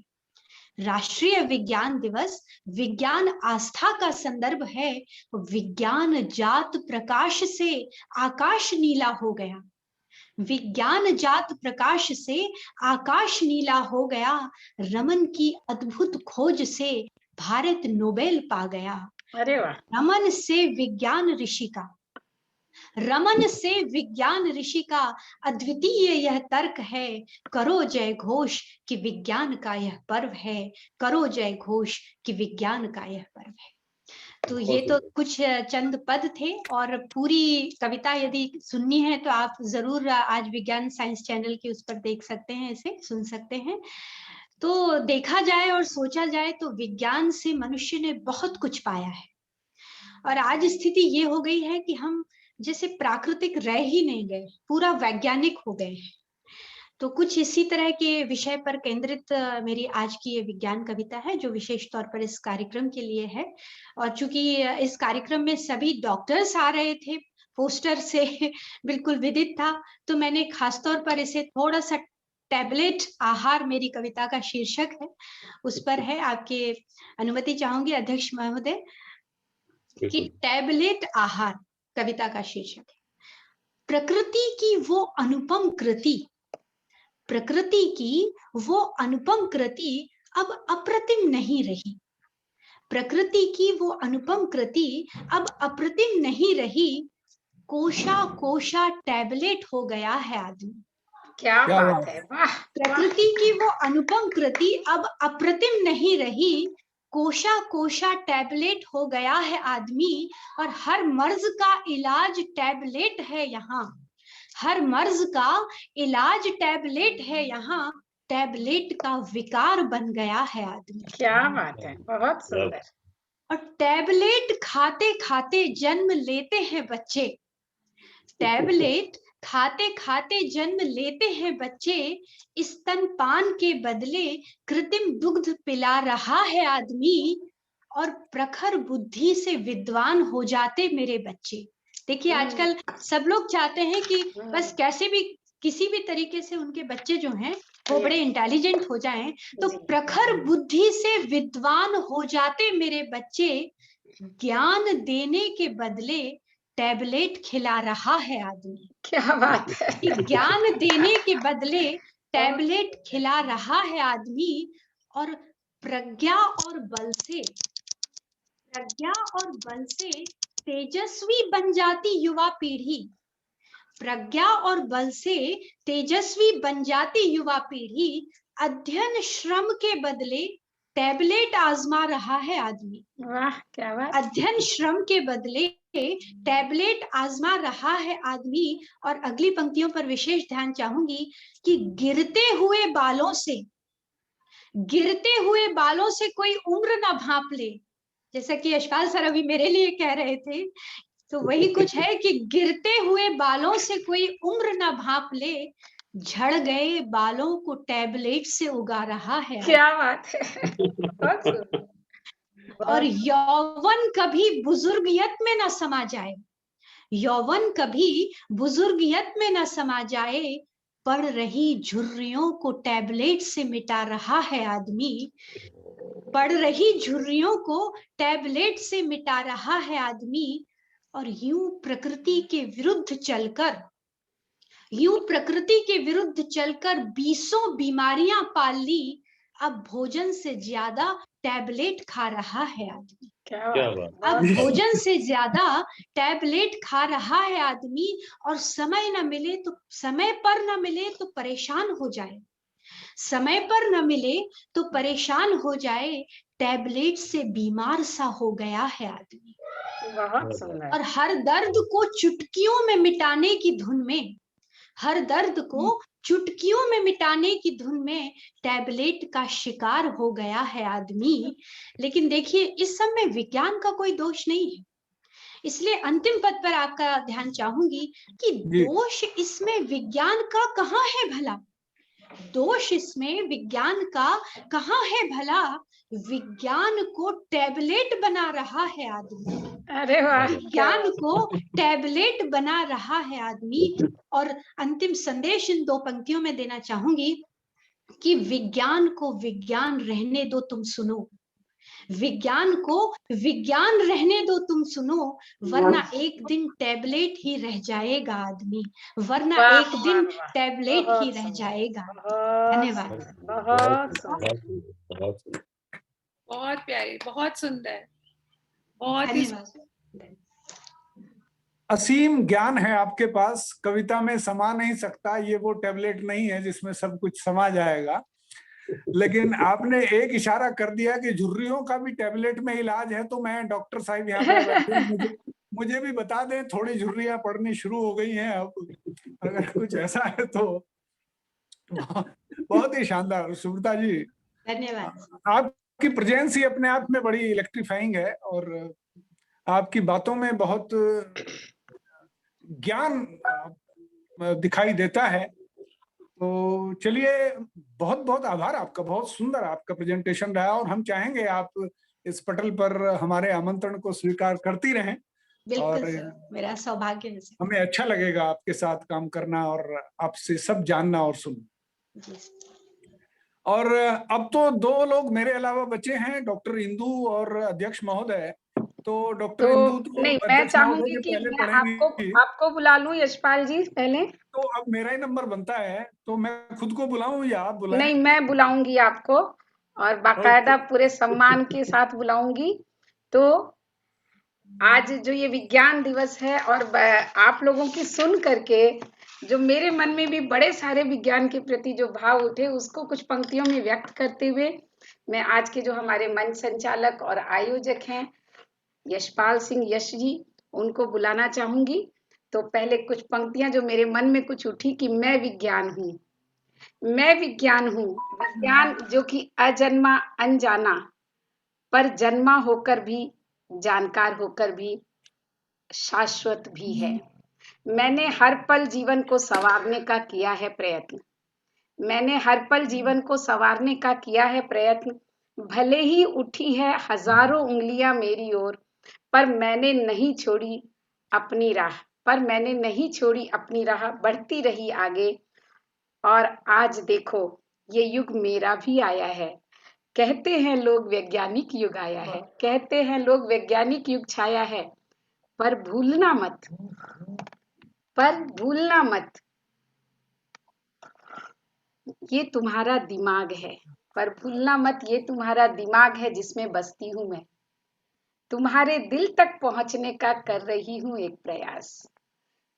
राष्ट्रीय विज्ञान दिवस विज्ञान आस्था का संदर्भ है। विज्ञान जात प्रकाश से आकाश नीला हो गया। विज्ञान जात प्रकाश से आकाश नीला हो गया। रमन की अद्भुत खोज से भारत नोबेल पा गया। अरे वाह। रमन से विज्ञान ऋषि का, रमन से विज्ञान ऋषि का अद्वितीय यह तर्क है। करो जय घोष कि विज्ञान का यह पर्व है। करो जय घोष कि विज्ञान का यह पर्व है। तो ये तो कुछ चंद पद थे, और पूरी कविता यदि सुननी है तो आप जरूर आज विज्ञान साइंस चैनल के उस पर देख सकते हैं, इसे सुन सकते हैं। तो देखा जाए और सोचा जाए तो विज्ञान से मनुष्य ने बहुत कुछ पाया है। और आज स्थिति ये हो गई है कि हम जैसे प्राकृतिक रह ही नहीं गए, पूरा वैज्ञानिक हो गए हैं। तो कुछ इसी तरह के विषय पर केंद्रित मेरी आज की ये विज्ञान कविता है, जो विशेष तौर पर इस कार्यक्रम के लिए है। और चूंकि इस कार्यक्रम में सभी डॉक्टर्स आ रहे थे, पोस्टर से बिल्कुल विदित था, तो मैंने खासतौर पर इसे थोड़ा सा टैबलेट आहार, मेरी कविता का शीर्षक है, उस पर है। आपके अनुमति चाहूंगी अध्यक्ष महोदय कि टैबलेट आहार कविता का शीर्षक है। प्रकृति की वो अनुपम कृति, प्रकृति की वो अनुपम कृति अब अप्रतिम नहीं रही। प्रकृति की वो अनुपम कृति अब अप्रतिम नहीं रही। कोशा कोशा टैबलेट हो गया है आदमी। क्या बात है, वाह। प्रकृति की वो अनुपम कृति अब अप्रतिम नहीं रही। कोशा कोशा टैबलेट हो गया है आदमी। और हर मर्ज का इलाज टैबलेट है यहाँ। हर मर्ज का इलाज टैबलेट है यहाँ। टैबलेट का विकार बन गया है आदमी। क्या बात है, बहुत सुंदर। और टैबलेट खाते खाते जन्म लेते हैं बच्चे। टैबलेट खाते खाते जन्म लेते हैं बच्चे। स्तनपान के बदले कृत्रिम दुग्ध पिला रहा है आदमी। और प्रखर बुद्धि से विद्वान हो जाते मेरे बच्चे। देखिए आजकल सब लोग चाहते हैं कि बस कैसे भी किसी भी तरीके से उनके बच्चे जो हैं वो बड़े इंटेलिजेंट हो जाएं, तो जी। प्रखर बुद्धि से विद्वान हो जाते मेरे बच्चे, ज्ञान देने के बदले टैबलेट खिला रहा है आदमी। क्या बात है। कि ज्ञान देने के बदले टैबलेट खिला रहा है आदमी, और प्रज्ञा और बल से तेजस्वी बन जाती युवा पीढ़ी। प्रज्ञा और बल से तेजस्वी बन जाती युवा पीढ़ी, अध्ययन श्रम के बदले टैबलेट आजमा रहा है आदमी। वाह क्या बात। अध्ययन श्रम के बदले टैबलेट आजमा रहा है आदमी। और अगली पंक्तियों पर विशेष ध्यान चाहूंगी कि गिरते हुए बालों से कोई उम्र ना भांप ले। जैसा कि यशपाल सर अभी मेरे लिए कह रहे थे, तो वही कुछ है कि गिरते हुए बालों से कोई उम्र ना भांप ले, झड़ गए बालों को टैबलेट से उगा रहा है। क्या बात है। बहुत सुंदर। और यौवन कभी बुजुर्गियत में ना समा जाए, यौवन कभी बुजुर्गियत में ना समा जाए, पड़ रही झुर्रियों को टैबलेट से मिटा रहा है आदमी। पड़ रही झुर्रियों को टैबलेट से मिटा रहा है आदमी। और यूं प्रकृति के विरुद्ध चलकर 20 बीमारियां पाल ली, अब भोजन से ज्यादा टैबलेट खा रहा है आदमी। क्या बात। अब भोजन से ज्यादा टैबलेट खा रहा है आदमी। और समय पर न मिले तो परेशान हो जाए, समय पर न मिले तो परेशान हो जाए, टैबलेट से बीमार सा हो गया है आदमी। बहुत सुंदर। और हर दर्द को चुटकियों में मिटाने की धुन में, हर दर्द को चुटकियों में मिटाने की धुन में टैबलेट का शिकार हो गया है आदमी। लेकिन देखिए, इस सब में विज्ञान का कोई दोष नहीं है। इसलिए अंतिम पद पर आपका ध्यान चाहूंगी कि दोष इसमें विज्ञान का कहाँ है भला, दोष इसमें विज्ञान का कहाँ है भला। विज्ञान को टैबलेट बना रहा है आदमी। अरे वाह। विज्ञान को टैबलेट बना रहा है आदमी। और अंतिम संदेश इन 2 पंक्तियों में देना चाहूंगी कि विज्ञान को विज्ञान रहने दो तुम सुनो, विज्ञान को विज्ञान रहने दो तुम सुनो, वरना एक दिन टैबलेट ही रह जाएगा आदमी, वरना एक दिन टैबलेट ही रह जाएगा। धन्यवाद। बहुत प्यारी, बहुत सुंदर, बहुत ही धन्यवाद। असीम ज्ञान है आपके पास, कविता में समा नहीं सकता। ये वो टैबलेट नहीं है जिसमें सब कुछ समा जाएगा, लेकिन आपने एक इशारा कर दिया कि झुर्रियों का भी टैबलेट में इलाज है। तो मैं डॉक्टर साहब यहाँ पे बैठे, मुझे भी बता दें, थोड़ी झुर्रियां पड़नी शुरू हो गई हैं अब, अगर कुछ ऐसा है तो। बहुत ही शानदार सुब्रता जी, धन्यवाद। आपकी प्रेजेंस ही अपने आप में बड़ी इलेक्ट्रीफाइंग है और आपकी बातों में बहुत ज्ञान दिखाई देता है। तो चलिए, बहुत बहुत आभार आपका, बहुत सुंदर आपका प्रेजेंटेशन रहा और हम चाहेंगे आप इस पटल पर हमारे आमंत्रण को स्वीकार करती रहें। बिल्कुल सर, मेरा सौभाग्य है। हमें अच्छा लगेगा आपके साथ काम करना और आपसे सब जानना और सुनना। और अब तो 2 लोग मेरे अलावा बचे हैं, डॉक्टर इंदु और अध्यक्ष महोदय। तो डॉक्टर इंदु तो नहीं, मैं अध्यक्ष चाहूंगी महोदय कि पहले मैं पढ़ेंगी। आपको बुला लूं यशपाल जी पहले। तो अब मेरा ही नंबर बनता है, तो मैं खुद को बुलाऊं या आप बुलाएं? नहीं, मैं बुलाऊंगी आपको और बाकायदा पूरे सम्मान के साथ बुलाऊंगी। तो आज जो ये विज्ञान दिवस है और आप लोगों की सुन करके जो मेरे मन में भी बड़े सारे विज्ञान के प्रति जो भाव उठे, उसको कुछ पंक्तियों में व्यक्त करते हुए मैं आज के जो हमारे मंच संचालक और आयोजक हैं यशपाल सिंह यश जी, उनको बुलाना चाहूंगी। तो पहले कुछ पंक्तियां जो मेरे मन में कुछ उठी कि मैं विज्ञान हूँ, मैं विज्ञान हूँ, विज्ञान जो कि अजन्मा अनजाना पर जन्मा होकर भी, जानकार होकर भी शाश्वत भी है। मैंने हर पल जीवन को संवारने का किया है प्रयत्न, मैंने हर पल जीवन को संवारने का किया है प्रयत्न। भले ही उठी है हजारों उंगलियां मेरी ओर, पर मैंने नहीं छोड़ी अपनी राह, पर मैंने नहीं छोड़ी अपनी राह, बढ़ती रही आगे और आज देखो ये युग मेरा भी आया है। कहते हैं लोग वैज्ञानिक युग आया है, कहते हैं लोग वैज्ञानिक युग छाया है, पर भूलना मत, पर भूलना मत, ये तुम्हारा दिमाग है। पर भूलना मत, ये तुम्हारा दिमाग है जिसमें बसती हूँ मैं। तुम्हारे दिल तक पहुंचने का कर रही हूँ एक प्रयास,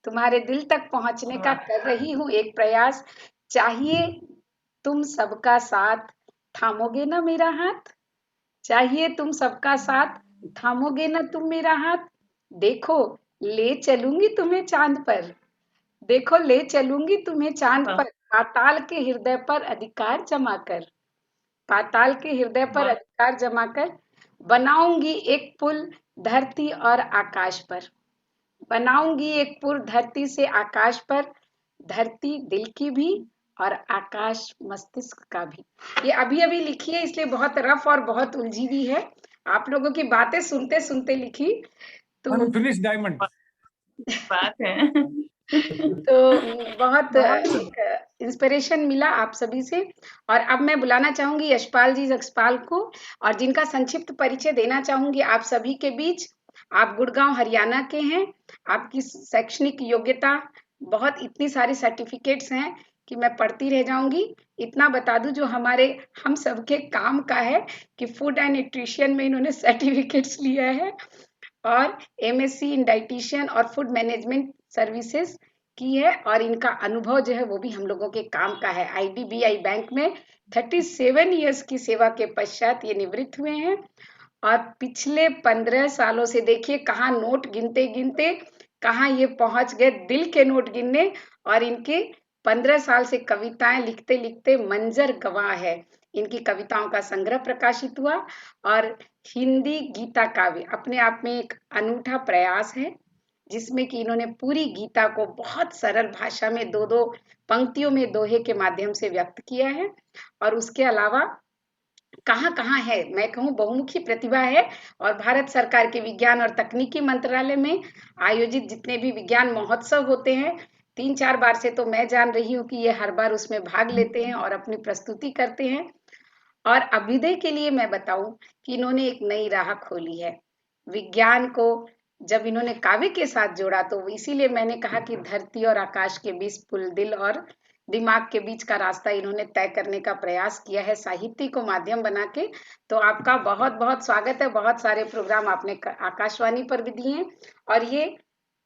तुम्हारे दिल तक पहुंचने का कर रही हूँ एक प्रयास। चाहिए तुम सबका साथ, थामोगे ना मेरा हाथ? चाहिए तुम सबका साथ, थामोगे ना तुम मेरा हाथ? देखो ले चलूंगी तुम्हें चांद पर, देखो ले चलूंगी तुम्हें चांद पर, पाताल के हृदय पर अधिकार जमा कर, पाताल के हृदय पर अधिकार जमा कर। बनाऊंगी एक पुल धरती और आकाश पर, बनाऊंगी एक पुल धरती से आकाश पर, धरती दिल की भी और आकाश मस्तिष्क का भी। ये अभी अभी लिखी है, इसलिए बहुत रफ और बहुत उलझी हुई है। आप लोगों की बातें सुनते सुनते लिखी तो अनफिनिश्ड डायमंड बात है। तो बहुत इंस्पिरेशन मिला आप सभी से। और अब मैं बुलाना चाहूंगी यशपाल जी जगपाल को, और जिनका संक्षिप्त परिचय देना चाहूंगी आप सभी के बीच। आप गुड़गांव हरियाणा के हैं, आपकी शैक्षणिक योग्यता बहुत, इतनी सारी सर्टिफिकेट्स हैं कि मैं पढ़ती रह जाऊंगी। इतना बता दूं जो हमारे हम सबके काम का है कि फूड एंड न्यूट्रिशन में इन्होंने सर्टिफिकेट्स लिया है, और एमएससी इन डाइटिशियन और फूड मैनेजमेंट सर्विसेज की है। और इनका अनुभव जो है वो भी हम लोगों के काम का है। आईडीबीआई बैंक में 37 इयर्स की सेवा के पश्चात ये निवृत्त हुए हैं, और पिछले 15 सालों से देखिए कहाँ नोट गिनते गिनते कहाँ ये पहुंच गए दिल के नोट गिनने। और इनके 15 साल से कविताएं लिखते लिखते मंजर गवाह है। इनकी कविताओं का संग्रह प्रकाशित हुआ, और हिंदी गीता काव्य अपने आप में एक अनूठा प्रयास है, जिसमें कि इन्होंने पूरी गीता को बहुत सरल भाषा में दो दो पंक्तियों में दोहे के माध्यम से व्यक्त किया है। और उसके अलावा कहाँ कहाँ है, मैं कहूँ बहुमुखी प्रतिभा है। और भारत सरकार के विज्ञान और तकनीकी मंत्रालय में आयोजित जितने भी विज्ञान महोत्सव होते हैं, 3-4 बार से तो मैं जान रही हूँ कि ये हर बार उसमें भाग लेते हैं और अपनी प्रस्तुति करते हैं। और अभ्युदय के लिए मैं बताऊं कि इन्होंने एक नई राह खोली है। विज्ञान को जब इन्होंने काव्य के साथ जोड़ा, तो इसीलिए मैंने कहा कि धरती और आकाश के बीच पुल, दिल और दिमाग के बीच का रास्ता इन्होंने तय करने का प्रयास किया है साहित्य को माध्यम बना के। तो आपका बहुत बहुत स्वागत है। बहुत सारे प्रोग्राम आपने आकाशवाणी पर भी दिए हैं, और ये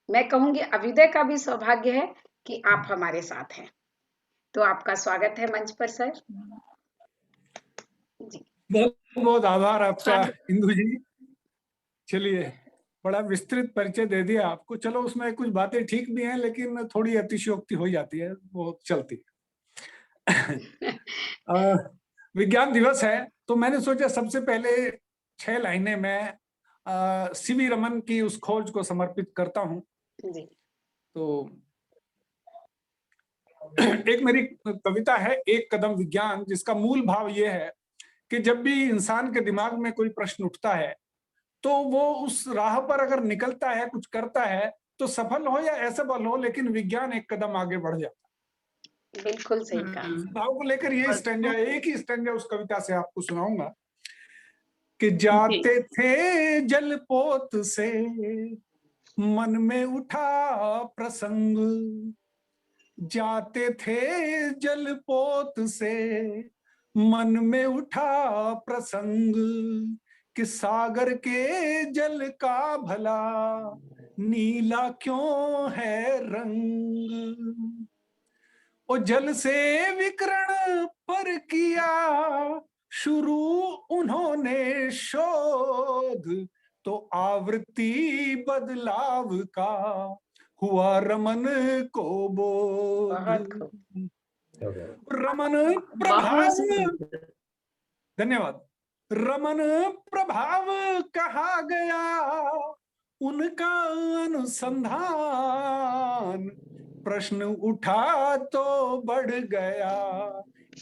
मैं कहूंगी अभ्युदय का भी सौभाग्य है कि आप हमारे साथ हैं। तो आपका स्वागत है मंच पर सर जी। बहुत बहुत आभार आपका इंदु जी। चलिए, बड़ा विस्तृत परिचय दे दिया आपको। चलो, उसमें कुछ बातें ठीक भी हैं, लेकिन थोड़ी अतिशयोक्ति हो जाती है, वो चलती है। विज्ञान दिवस है तो मैंने सोचा सबसे पहले 6 लाइनें मैं सीवी रमन की उस खोज को समर्पित करता हूं। तो एक मेरी कविता है एक कदम विज्ञान, जिसका मूल भाव ये है कि जब भी इंसान के दिमाग में कोई प्रश्न उठता है तो वो उस राह पर अगर निकलता है, कुछ करता है, तो सफल हो या असफल हो, लेकिन विज्ञान एक कदम आगे बढ़ जाता है। बिल्कुल सही कहा। भाव को लेकर ये स्टैंजा, एक ही स्टैंजा उस कविता से आपको सुनाऊंगा कि जाते थे जलपोत से मन में उठा प्रसंग, जाते थे जलपोत से मन में उठा प्रसंग, कि सागर के जल का भला नीला क्यों है रंग, ओ जल से विकर्ण पर किया शुरू उन्होंने शोध, तो आवृत्ति बदलाव का हुआ रमन को बोध। रमन प्रभाव, धन्यवाद। रमन प्रभाव कहा गया उनका अनुसंधान, प्रश्न उठा तो बढ़ गया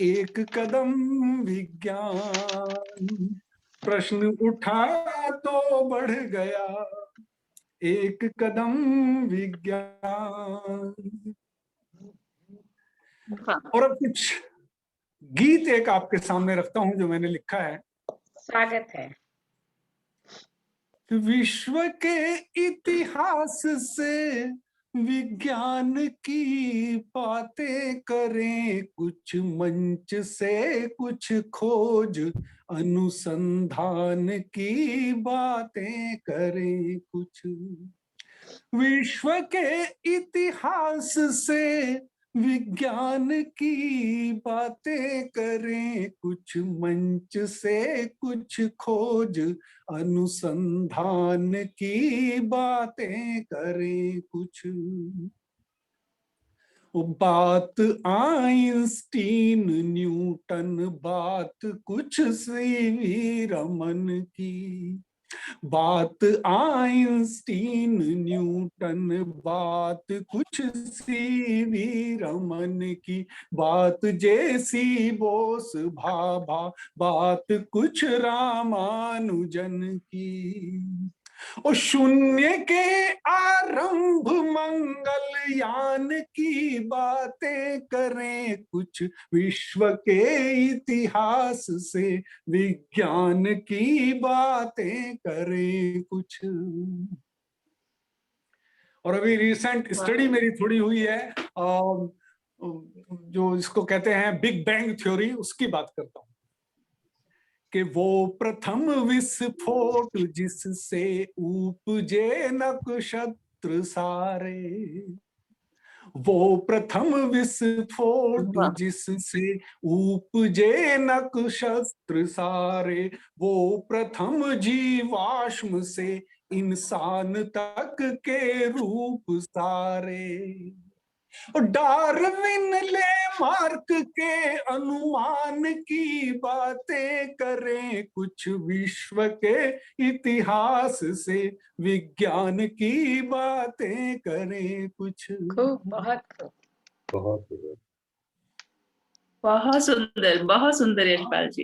एक कदम विज्ञान, प्रश्न उठा तो बढ़ गया एक कदम विज्ञान। और अब कुछ गीत एक आपके सामने रखता हूं जो मैंने लिखा है। स्वागत है। विश्व के इतिहास से विज्ञान की बातें करें, कुछ मंच से कुछ खोज अनुसंधान की बातें करें, कुछ विश्व के इतिहास से विज्ञान की बातें करें, कुछ मंच से कुछ खोज अनुसंधान की बातें करें, कुछ बात आइंस्टीन न्यूटन, बात कुछ सीवी रमन की, बात आइंस्टीन न्यूटन, बात कुछ सीवी रमन की, बात जेसी बोस भाभा, बात कुछ रामानुजन की। और शून्य के आरंभ मंगलयान की बातें करें, कुछ विश्व के इतिहास से विज्ञान की बातें करें, कुछ। और अभी रिसेंट स्टडी मेरी थोड़ी हुई है जो इसको कहते हैं बिग बैंग थ्योरी, उसकी बात करता हूं कि वो प्रथम विस्फोट जिससे उपजे नक्षत्र सारे, वो प्रथम विस्फोट जिससे उपजे नक्षत्र सारे, वो प्रथम जीवाश्म से इंसान तक के रूप सारे। डार्विन ले मार्क के अनुमान की बातें करें, कुछ विश्व के इतिहास से विज्ञान की बातें करें, कुछ। खूब, बहुत खूब। बहुत सुंदर यशपाल जी।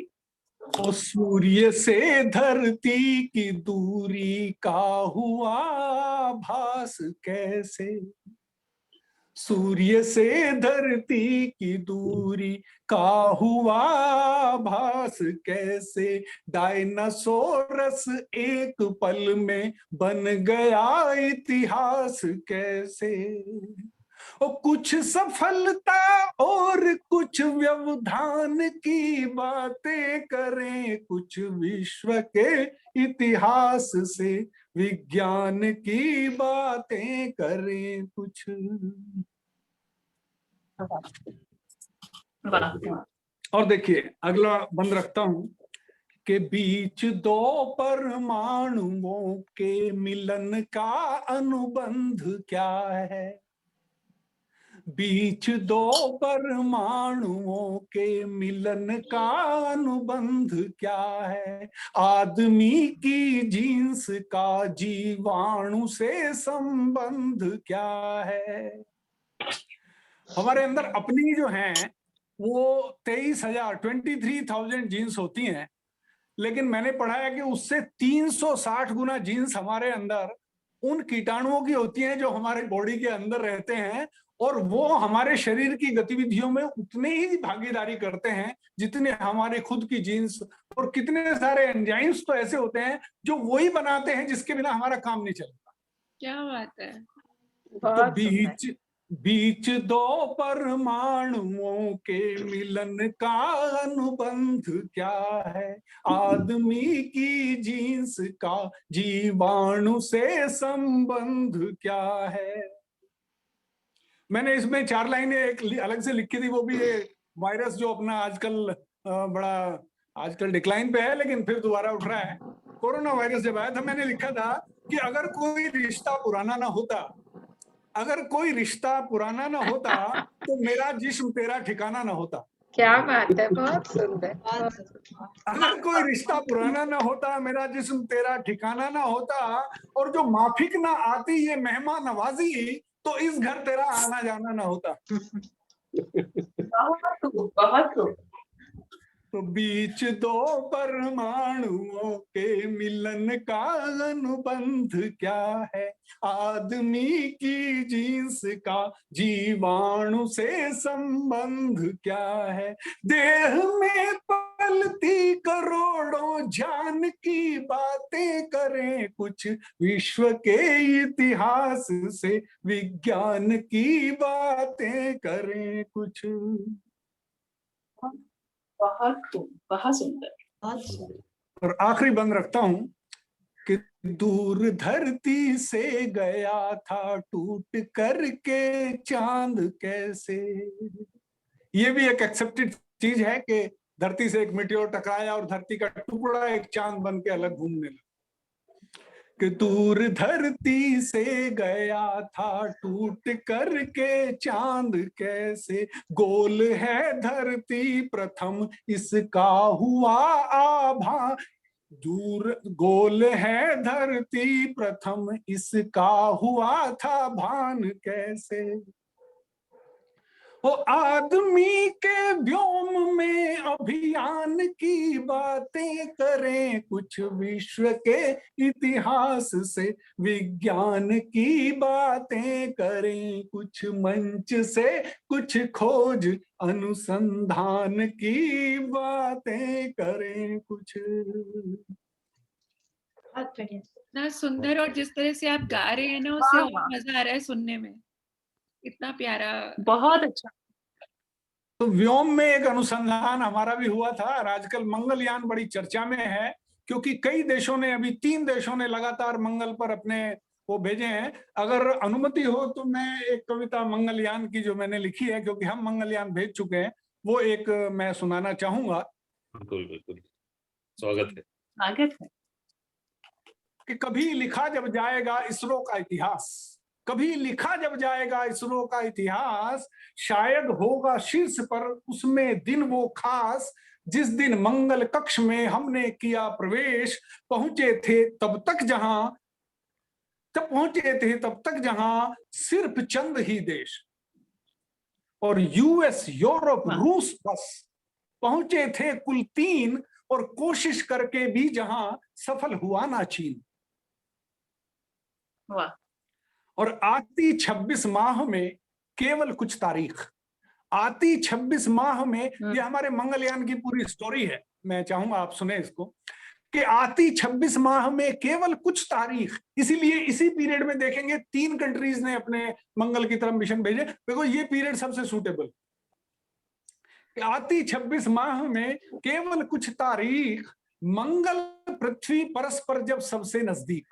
तो सूर्य से धरती की दूरी का हुआ आभास कैसे, सूर्य से धरती की दूरी का हुआ आभास कैसे, डायनासोरस एक पल में बन गया इतिहास कैसे। और कुछ सफलता और कुछ व्यवधान की बातें करें, कुछ विश्व के इतिहास से विज्ञान की बातें करें, कुछ। और देखिए अगला बंद रखता हूं के बीच दो परमाणुओं के मिलन का अनुबंध क्या है, बीच दो परमाणुओं के मिलन का अनुबंध क्या है, आदमी की जीन्स का जीवाणु से संबंध क्या है। हमारे अंदर अपनी जो हैं वो 23,000 जीन्स होती हैं, लेकिन मैंने पढ़ा है कि उससे 360 गुना जीन्स हमारे अंदर उन कीटाणुओं की होती हैं जो हमारे बॉडी के अंदर रहते हैं, और वो हमारे शरीर की गतिविधियों में उतने ही भागीदारी करते हैं जितने हमारे खुद की जीन्स। और कितने सारे एंजाइम्स तो ऐसे होते हैं जो वही बनाते हैं जिसके बिना हमारा काम नहीं चलता। क्या बात है। तो बीच दो परमाणुओं के मिलन का अनुबंध क्या है, आदमी की जीन्स का जीवाणु से संबंध क्या है। मैंने इसमें 4 लाइनें एक अलग से लिखी थी, वो भी ये वायरस जो अपना आजकल बड़ा आजकल डिक्लाइन पे है लेकिन फिर दोबारा उठ रहा है, कोरोना वायरस जब आया था मैंने लिखा था कि अगर कोई रिश्ता पुराना ना होता, अगर कोई रिश्ता पुराना ना होता तो मेरा जिस्म तेरा ठिकाना ना होता। क्या बात है, बहुत सुंदर। अगर कोई रिश्ता पुराना ना होता, मेरा जिस्म तेरा ठिकाना ना होता, और जो माफिक ना आती ये मेहमान नवाजी, तो इस घर तेरा आना जाना ना होता। बहुत खूब। तो बीच दो परमाणुओं के मिलन का अनुबंध क्या है, आदमी की जींस का जीवाणु से संबंध क्या है, देह में पलती करोड़ों जान की बातें करें कुछ, विश्व के इतिहास से विज्ञान की बातें करें कुछ। बहुत खूब, बहुत सुंदर। बहुत सुंदर। और आखिरी बंद रखता हूं कि दूर धरती से गया था टूट करके चांद कैसे। ये भी एक एक्सेप्टेड चीज है कि धरती से एक मीटियोर टकराया और धरती का टुकड़ा एक चांद बन के अलग घूमने लगा। कि दूर धरती से गया था टूट करके चांद कैसे, गोल है धरती प्रथम इसका हुआ आभा, दूर गोल है धरती प्रथम इसका हुआ था भान कैसे। वो आदमी के व्योम में अभियान की बातें करें कुछ, विश्व के इतिहास से विज्ञान की बातें करें कुछ, मंच से कुछ खोज अनुसंधान की बातें करें कुछ। बहुत बढ़िया। इतना सुंदर, और जिस तरह से आप गा रहे हैं ना, उससे वाह, और वाह। मजा आ रहा है सुनने में। इतना प्यारा। बहुत अच्छा। तो व्योम में एक अनुसंधान हमारा भी हुआ था, और आजकल मंगलयान बड़ी चर्चा में है क्योंकि कई देशों ने, अभी 3 देशों ने लगातार मंगल पर अपने वो भेजे हैं। अगर अनुमति हो तो मैं एक कविता मंगलयान की जो मैंने लिखी है, क्योंकि हम मंगलयान भेज चुके हैं, वो एक मैं सुनाना चाहूंगा। बिल्कुल बिल्कुल, स्वागत है। स्वागत है। कि कभी लिखा जब जाएगा इसरो का इतिहास, कभी लिखा जब जाएगा इसरो का इतिहास, शायद होगा शीर्ष पर उसमें दिन वो खास, जिस दिन मंगल कक्ष में हमने किया प्रवेश, पहुंचे थे तब तक जहां सिर्फ चंद ही देश, और यूएस यूरोप रूस बस पहुंचे थे कुल 3, और कोशिश करके भी जहां सफल हुआ ना चीन। वाह। और आती 26 माह में केवल कुछ तारीख, आती 26 माह में, ये हमारे मंगलयान की पूरी स्टोरी है, मैं चाहूंगा आप सुने इसको, कि आती 26 माह में केवल कुछ तारीख। इसीलिए इसी पीरियड में देखेंगे 3 कंट्रीज ने अपने मंगल की तरफ मिशन भेजे। देखो ये पीरियड सबसे सूटेबल, आती 26 माह में केवल कुछ तारीख, मंगल पृथ्वी परस्पर जब सबसे नजदीक,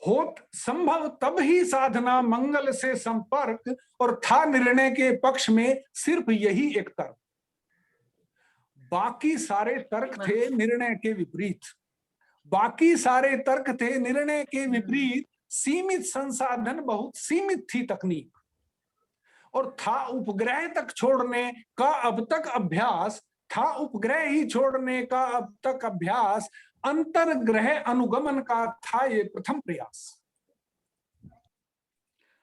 होत संभव तब ही साधना मंगल से संपर्क, और था निर्णय के पक्ष में सिर्फ यही एक तर्क, बाकी सारे तर्क थे निर्णय के विपरीत, बाकी सारे तर्क थे निर्णय के विपरीत, सीमित संसाधन बहुत सीमित थी तकनीक, और था उपग्रह तक छोड़ने का अब तक अभ्यास, था उपग्रह ही छोड़ने का अब तक अभ्यास, अंतर्ग्रह अनुगमन का था ये प्रथम प्रयास,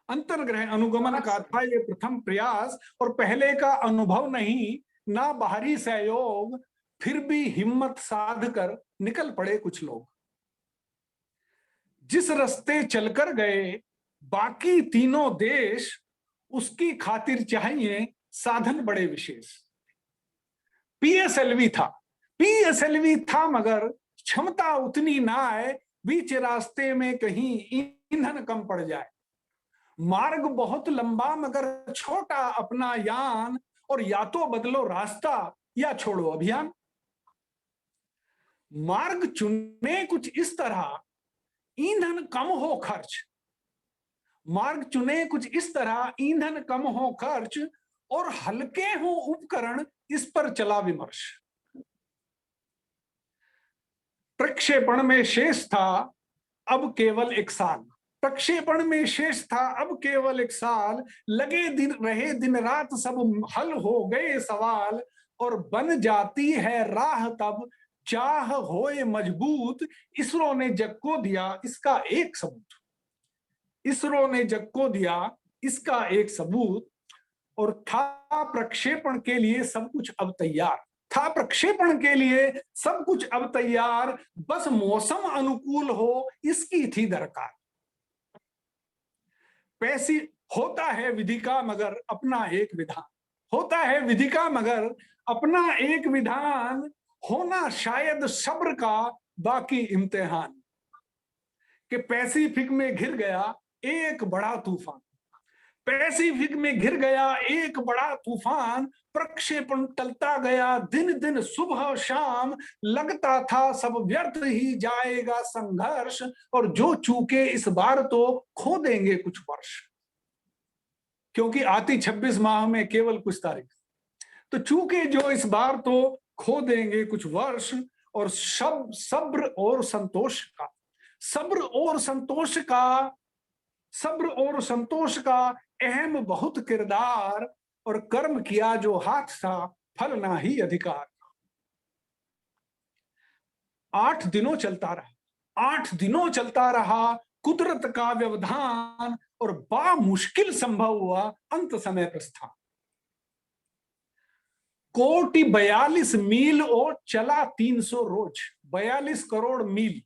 अंतर्ग्रह अनुगमन का था ये प्रथम प्रयास, और पहले का अनुभव नहीं ना बाहरी सहयोग, फिर भी हिम्मत साध कर निकल पड़े कुछ लोग, जिस रास्ते चलकर गए बाकी तीनों देश, उसकी खातिर चाहिए साधन बड़े विशेष। पीएसएलवी था मगर क्षमता उतनी ना आए, बीच रास्ते में कहीं ईंधन कम पड़ जाए, मार्ग बहुत लंबा मगर छोटा अपना यान, और या तो बदलो रास्ता या छोड़ो अभियान, मार्ग चुने कुछ इस तरह ईंधन कम हो खर्च, मार्ग चुने कुछ इस तरह ईंधन कम हो खर्च, और हल्के हो उपकरण इस पर चला विमर्श, प्रक्षेपण में शेष था अब केवल 1 साल, प्रक्षेपण में शेष था अब केवल 1 साल, लगे दिन रहे दिन रात सब हल हो गए सवाल, और बन जाती है राह तब चाह होए मजबूत, इसरो ने जग को दिया इसका एक सबूत, इसरो ने जग को दिया इसका एक सबूत, और था प्रक्षेपण के लिए सब कुछ अब तैयार, था प्रक्षेपण के लिए सब कुछ अब तैयार, बस मौसम अनुकूल हो इसकी थी दरकार। पैसी होता है विधि का मगर अपना एक विधान, होता है विधि का मगर अपना एक विधान, होना शायद सब्र का बाकी इम्तिहान। कि पैसिफिक में घिर गया एक बड़ा तूफान, पैसिफिक में घिर गया एक बड़ा तूफान, प्रक्षेपण टलता गया दिन दिन सुबह शाम, लगता था सब व्यर्थ ही जाएगा संघर्ष, और जो चूके इस बार तो खो देंगे कुछ वर्ष। क्योंकि आती 26 माह में केवल कुछ तारीख, तो चूके जो इस बार तो खो देंगे कुछ वर्ष, और सब सब्र और संतोष का, सब्र और संतोष का, सब्र और संतोष का अहम बहुत किरदार, और कर्म किया जो हाथ था फल ना ही अधिकार। 8 दिनों चलता रहा, 8 दिनों चलता रहा कुदरत का व्यवधान, और बा मुश्किल संभव हुआ अंत समय प्रस्थान। 1,42 मील और चला 300 रोज, 42 करोड़ मील,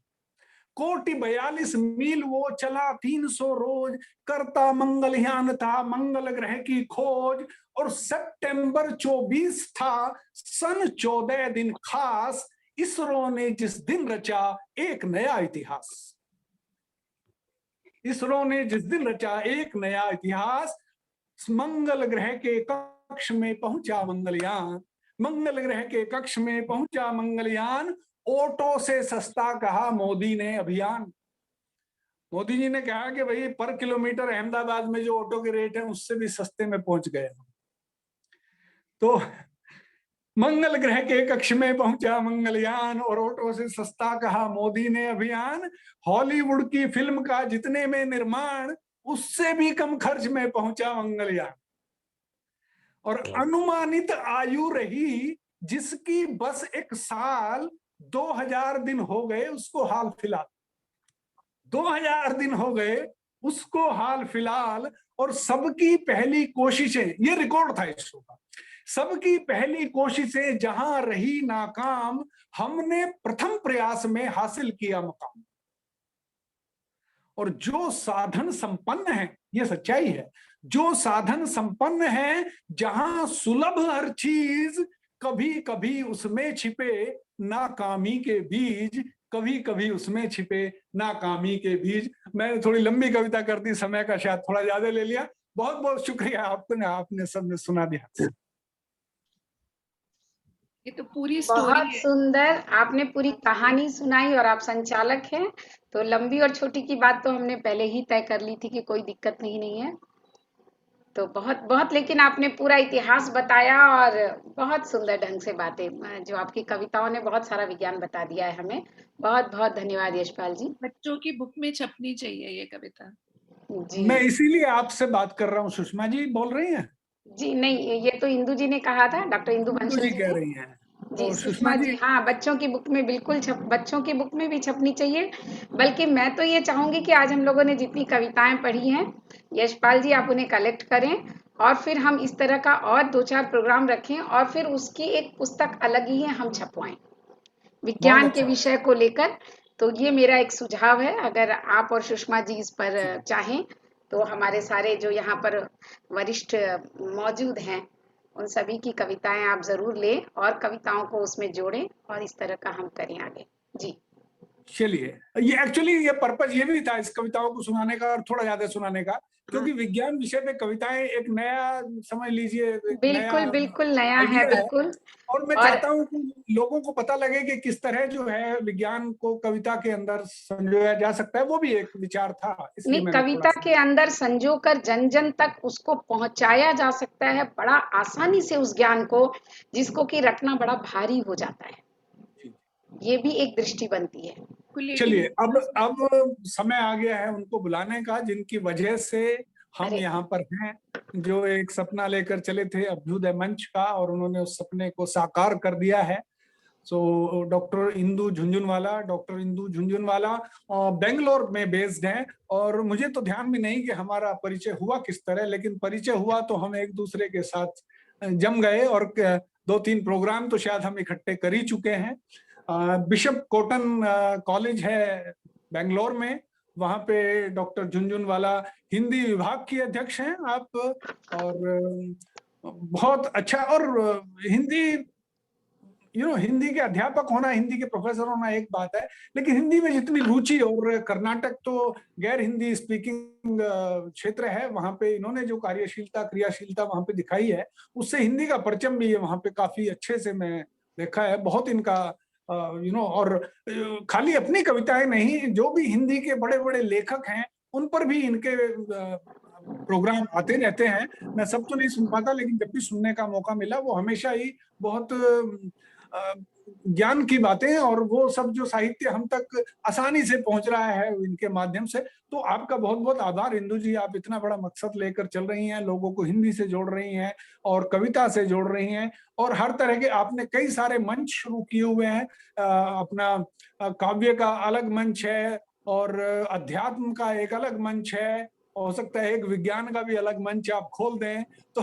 1,42 मील वो चला 300 रोज, करता मंगलयान था मंगल ग्रह की खोज, और सितंबर 24 था सन 14 दिन खास, इसरो ने जिस दिन रचा एक नया इतिहास, इसरो ने जिस दिन रचा एक नया इतिहास। मंगल ग्रह के कक्ष में पहुंचा मंगलयान, मंगल ग्रह के कक्ष में पहुंचा मंगलयान, ऑटो से सस्ता कहा मोदी ने अभियान। मोदी जी ने कहा कि भाई पर किलोमीटर अहमदाबाद में जो ऑटो के रेट है उससे भी सस्ते में पहुंच गए। तो मंगल ग्रह के कक्ष में पहुंचा मंगलयान, और ऑटो से सस्ता कहा मोदी ने अभियान। हॉलीवुड की फिल्म का जितने में निर्माण, उससे भी कम खर्च में पहुंचा मंगलयान। और अनुमानित आयु रही जिसकी बस 1 साल, 2000 दिन हो गए उसको हाल फिलहाल, 2000 दिन हो गए उसको हाल फिलहाल। और सबकी पहली कोशिशें, ये रिकॉर्ड था इसरो का, सबकी पहली कोशिशें जहां रही नाकाम, हमने प्रथम प्रयास में हासिल किया मुकाम। और जो साधन संपन्न है, ये सच्चाई है, जो साधन संपन्न है जहां सुलभ हर चीज, कभी कभी उसमें छिपे नाकामी के बीज, कभी कभी उसमें छिपे नाकामी के बीज। मैंने थोड़ी लंबी कविता कर दी, समय का शायद थोड़ा ज्यादा ले लिया। बहुत बहुत शुक्रिया आपने सबने सुना दिया। ये तो पूरी स्टोरी बहुत है। सुंदर, आपने पूरी कहानी सुनाई, और आप संचालक हैं तो लंबी और छोटी की बात तो हमने पहले ही तय कर ली थी कि कोई दिक्कत नहीं है। तो बहुत बहुत, लेकिन आपने पूरा इतिहास बताया, और बहुत सुंदर ढंग से बातें, जो आपकी कविताओं ने बहुत सारा विज्ञान बता दिया है हमें। बहुत बहुत धन्यवाद यशपाल जी। बच्चों की बुक में छपनी चाहिए ये कविता। जी मैं इसीलिए आपसे बात कर रहा हूँ। सुषमा जी बोल रही हैं? जी, नहीं, ये तो इंदु जी ने कहा था, डॉक्टर इंदु इंदु बंसल जी जी कह ने। रही हैं। जी, और सुषमा जी, हाँ, बच्चों की बुक में बिल्कुल बच्चों की बुक में भी छपनी चाहिए। बल्कि मैं तो ये चाहूंगी कि आज हम लोगों ने जितनी कविताएं पढ़ी हैं, यशपाल जी आप उन्हें कलेक्ट करें, और फिर हम इस तरह का और 2-4 प्रोग्राम रखें, और फिर उसकी एक पुस्तक अलग ही है हम छपवाएं विज्ञान के अच्छा। विषय को लेकर। तो ये मेरा एक सुझाव है, अगर आप और सुषमा जी इस पर चाहें तो हमारे सारे जो यहाँ पर वरिष्ठ मौजूद हैं उन सभी की कविताएं आप जरूर लें, और कविताओं को उसमें जोड़ें, और इस तरह का हम करें आगे। जी चलिए, ये एक्चुअली ये पर्पज ये भी था इस कविताओं को सुनाने का, और थोड़ा ज्यादा सुनाने का, क्योंकि विज्ञान विषय पे कविताएं एक नया, समझ लीजिए, एक नया बिल्कुल बिल्कुल नया है, आइडिया है। बिल्कुल। और मैं चाहता हूं कि लोगों को पता लगे कि किस तरह जो है विज्ञान को कविता के अंदर संजोया जा सकता है, वो भी एक विचार था, इसलिए नहीं, मैंने थोड़ा कविता सा। के अंदर संजो कर जन जन तक उसको पहुंचाया जा सकता है बड़ा आसानी से, उस ज्ञान को जिसको कि रखना बड़ा भारी हो जाता है। ये भी एक दृष्टि बनती है। चलिए, अब समय आ गया है उनको बुलाने का जिनकी वजह से हम अरे यहाँ पर हैं, जो एक सपना लेकर चले थे अभ्युदय मंच का, और उन्होंने उस सपने को साकार कर दिया है। सो डॉक्टर इंदु झुंझुनवाला, बेंगलोर में बेस्ड हैं, और मुझे तो ध्यान भी नहीं कि हमारा परिचय हुआ किस तरह, लेकिन परिचय हुआ तो हम एक दूसरे के साथ जम गए, और 2-3 प्रोग्राम तो शायद हम इकट्ठे कर ही चुके हैं। बिशप कॉटन कॉलेज है बेंगलोर में, वहां पे डॉक्टर झुंझुनवाला हिंदी विभाग की अध्यक्ष हैं आप, और बहुत अच्छा, और हिंदी हिंदी के अध्यापक होना, हिंदी के प्रोफेसर होना एक बात है, लेकिन हिंदी में जितनी रुचि, और कर्नाटक तो गैर हिंदी स्पीकिंग क्षेत्र है, वहां पे इन्होंने जो क्रियाशीलता वहां पे दिखाई है, उससे हिंदी का परचम भी वहां पे काफी अच्छे से मैं देखा है। बहुत इनका और खाली अपनी कविताएं नहीं, जो भी हिंदी के बड़े बड़े लेखक हैं उन पर भी इनके प्रोग्राम आते रहते हैं। मैं सब तो नहीं सुन पाता, लेकिन जब भी सुनने का मौका मिला वो हमेशा ही बहुत ज्ञान की बातें, और वो सब जो साहित्य हम तक आसानी से पहुंच रहा है इनके माध्यम से। तो आपका बहुत बहुत आभार इंदु जी, आप इतना बड़ा मकसद लेकर चल रही हैं, लोगों को हिंदी से जोड़ रही हैं और कविता से जोड़ रही हैं, और हर तरह के आपने कई सारे मंच शुरू किए हुए हैं। अपना काव्य का अलग मंच है, और अध्यात्म का एक अलग मंच है, हो सकता है एक विज्ञान का भी अलग मंच आप खोल दें। तो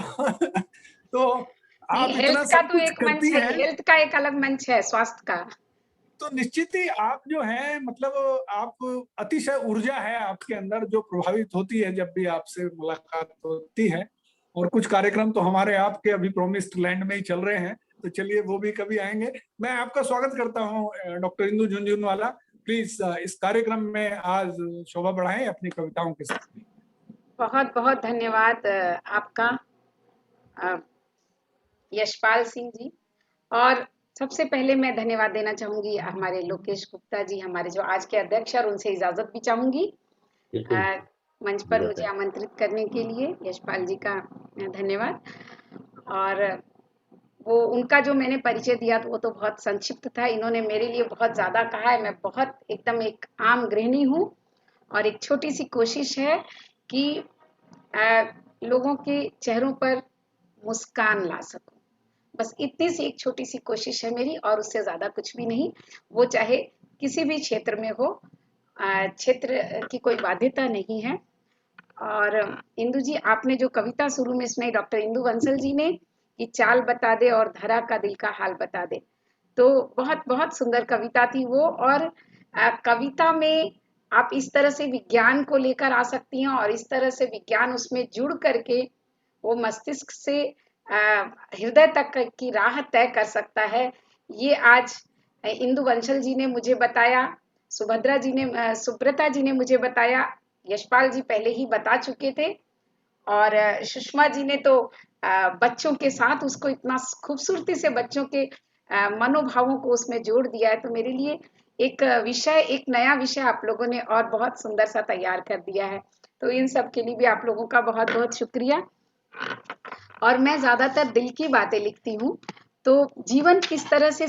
आप इतना हेल्थ का सब तो कुछ एक मंच करती है, हैं, हेल्थ का एक अलग मंच है, स्वास्थ्य का। तो निश्चित ही आप जो है, मतलब आप अतिशय ऊर्जा है आपके अंदर जो प्रभावित होती है जब भी आपसे मुलाकात होती है। और कुछ कार्यक्रम तो हमारे आपके अभी प्रोमिस्ड लैंड में ही चल रहे हैं, तो चलिए वो भी कभी आएंगे। मैं आपका स्वागत करता हूँ डॉक्टर इंदु झुंझुनवाला, प्लीज इस कार्यक्रम में आज शोभा बढ़ाएं अपनी कविताओं के साथ। बहुत बहुत धन्यवाद आपका यशपाल सिंह जी। और सबसे पहले मैं धन्यवाद देना चाहूंगी हमारे लोकेश गुप्ता जी, हमारे जो आज के अध्यक्ष हैं, और उनसे इजाजत भी चाहूंगी मंच पर मुझे आमंत्रित करने के लिए। यशपाल जी का धन्यवाद। और वो उनका जो मैंने परिचय दिया तो वो तो बहुत संक्षिप्त था, इन्होंने मेरे लिए बहुत ज्यादा कहा है। मैं बहुत एकदम एक आम गृहिणी हूँ, और एक छोटी सी कोशिश है कि लोगों के चेहरों पर मुस्कान ला सकूं। बस इतनी सी एक छोटी सी कोशिश है मेरी, और उससे ज्यादा कुछ भी नहीं। वो चाहे किसी भी क्षेत्र में हो, क्षेत्र की कोई बाध्यता नहीं है। और इंदु जी, आपने जो कविता शुरू में सुनाई डॉक्टर इंदु बंसल जी ने, कि चाल बता दे और धरा का दिल का हाल बता दे, तो बहुत बहुत सुंदर कविता थी वो। और कविता में आप इस तरह से विज्ञान को लेकर आ सकती हैं, और इस तरह से विज्ञान उसमें जुड़ करके वो मस्तिष्क से हृदय तक की राह तय कर सकता है। ये आज इंदु बंसल जी ने मुझे बताया, सुब्रता जी ने मुझे बताया, यशपाल जी पहले ही बता चुके थे, और सुषमा जी ने तो बच्चों के साथ उसको इतना खूबसूरती से बच्चों के मनोभावों को उसमें जोड़ दिया है। तो मेरे लिए एक विषय, एक नया विषय आप लोगों ने और बहुत सुंदर सा तैयार कर दिया है। तो इन सब के लिए भी आप लोगों का बहुत बहुत शुक्रिया। और मैं ज्यादातर दिल की बातें लिखती हूँ, तो जीवन किस तरह से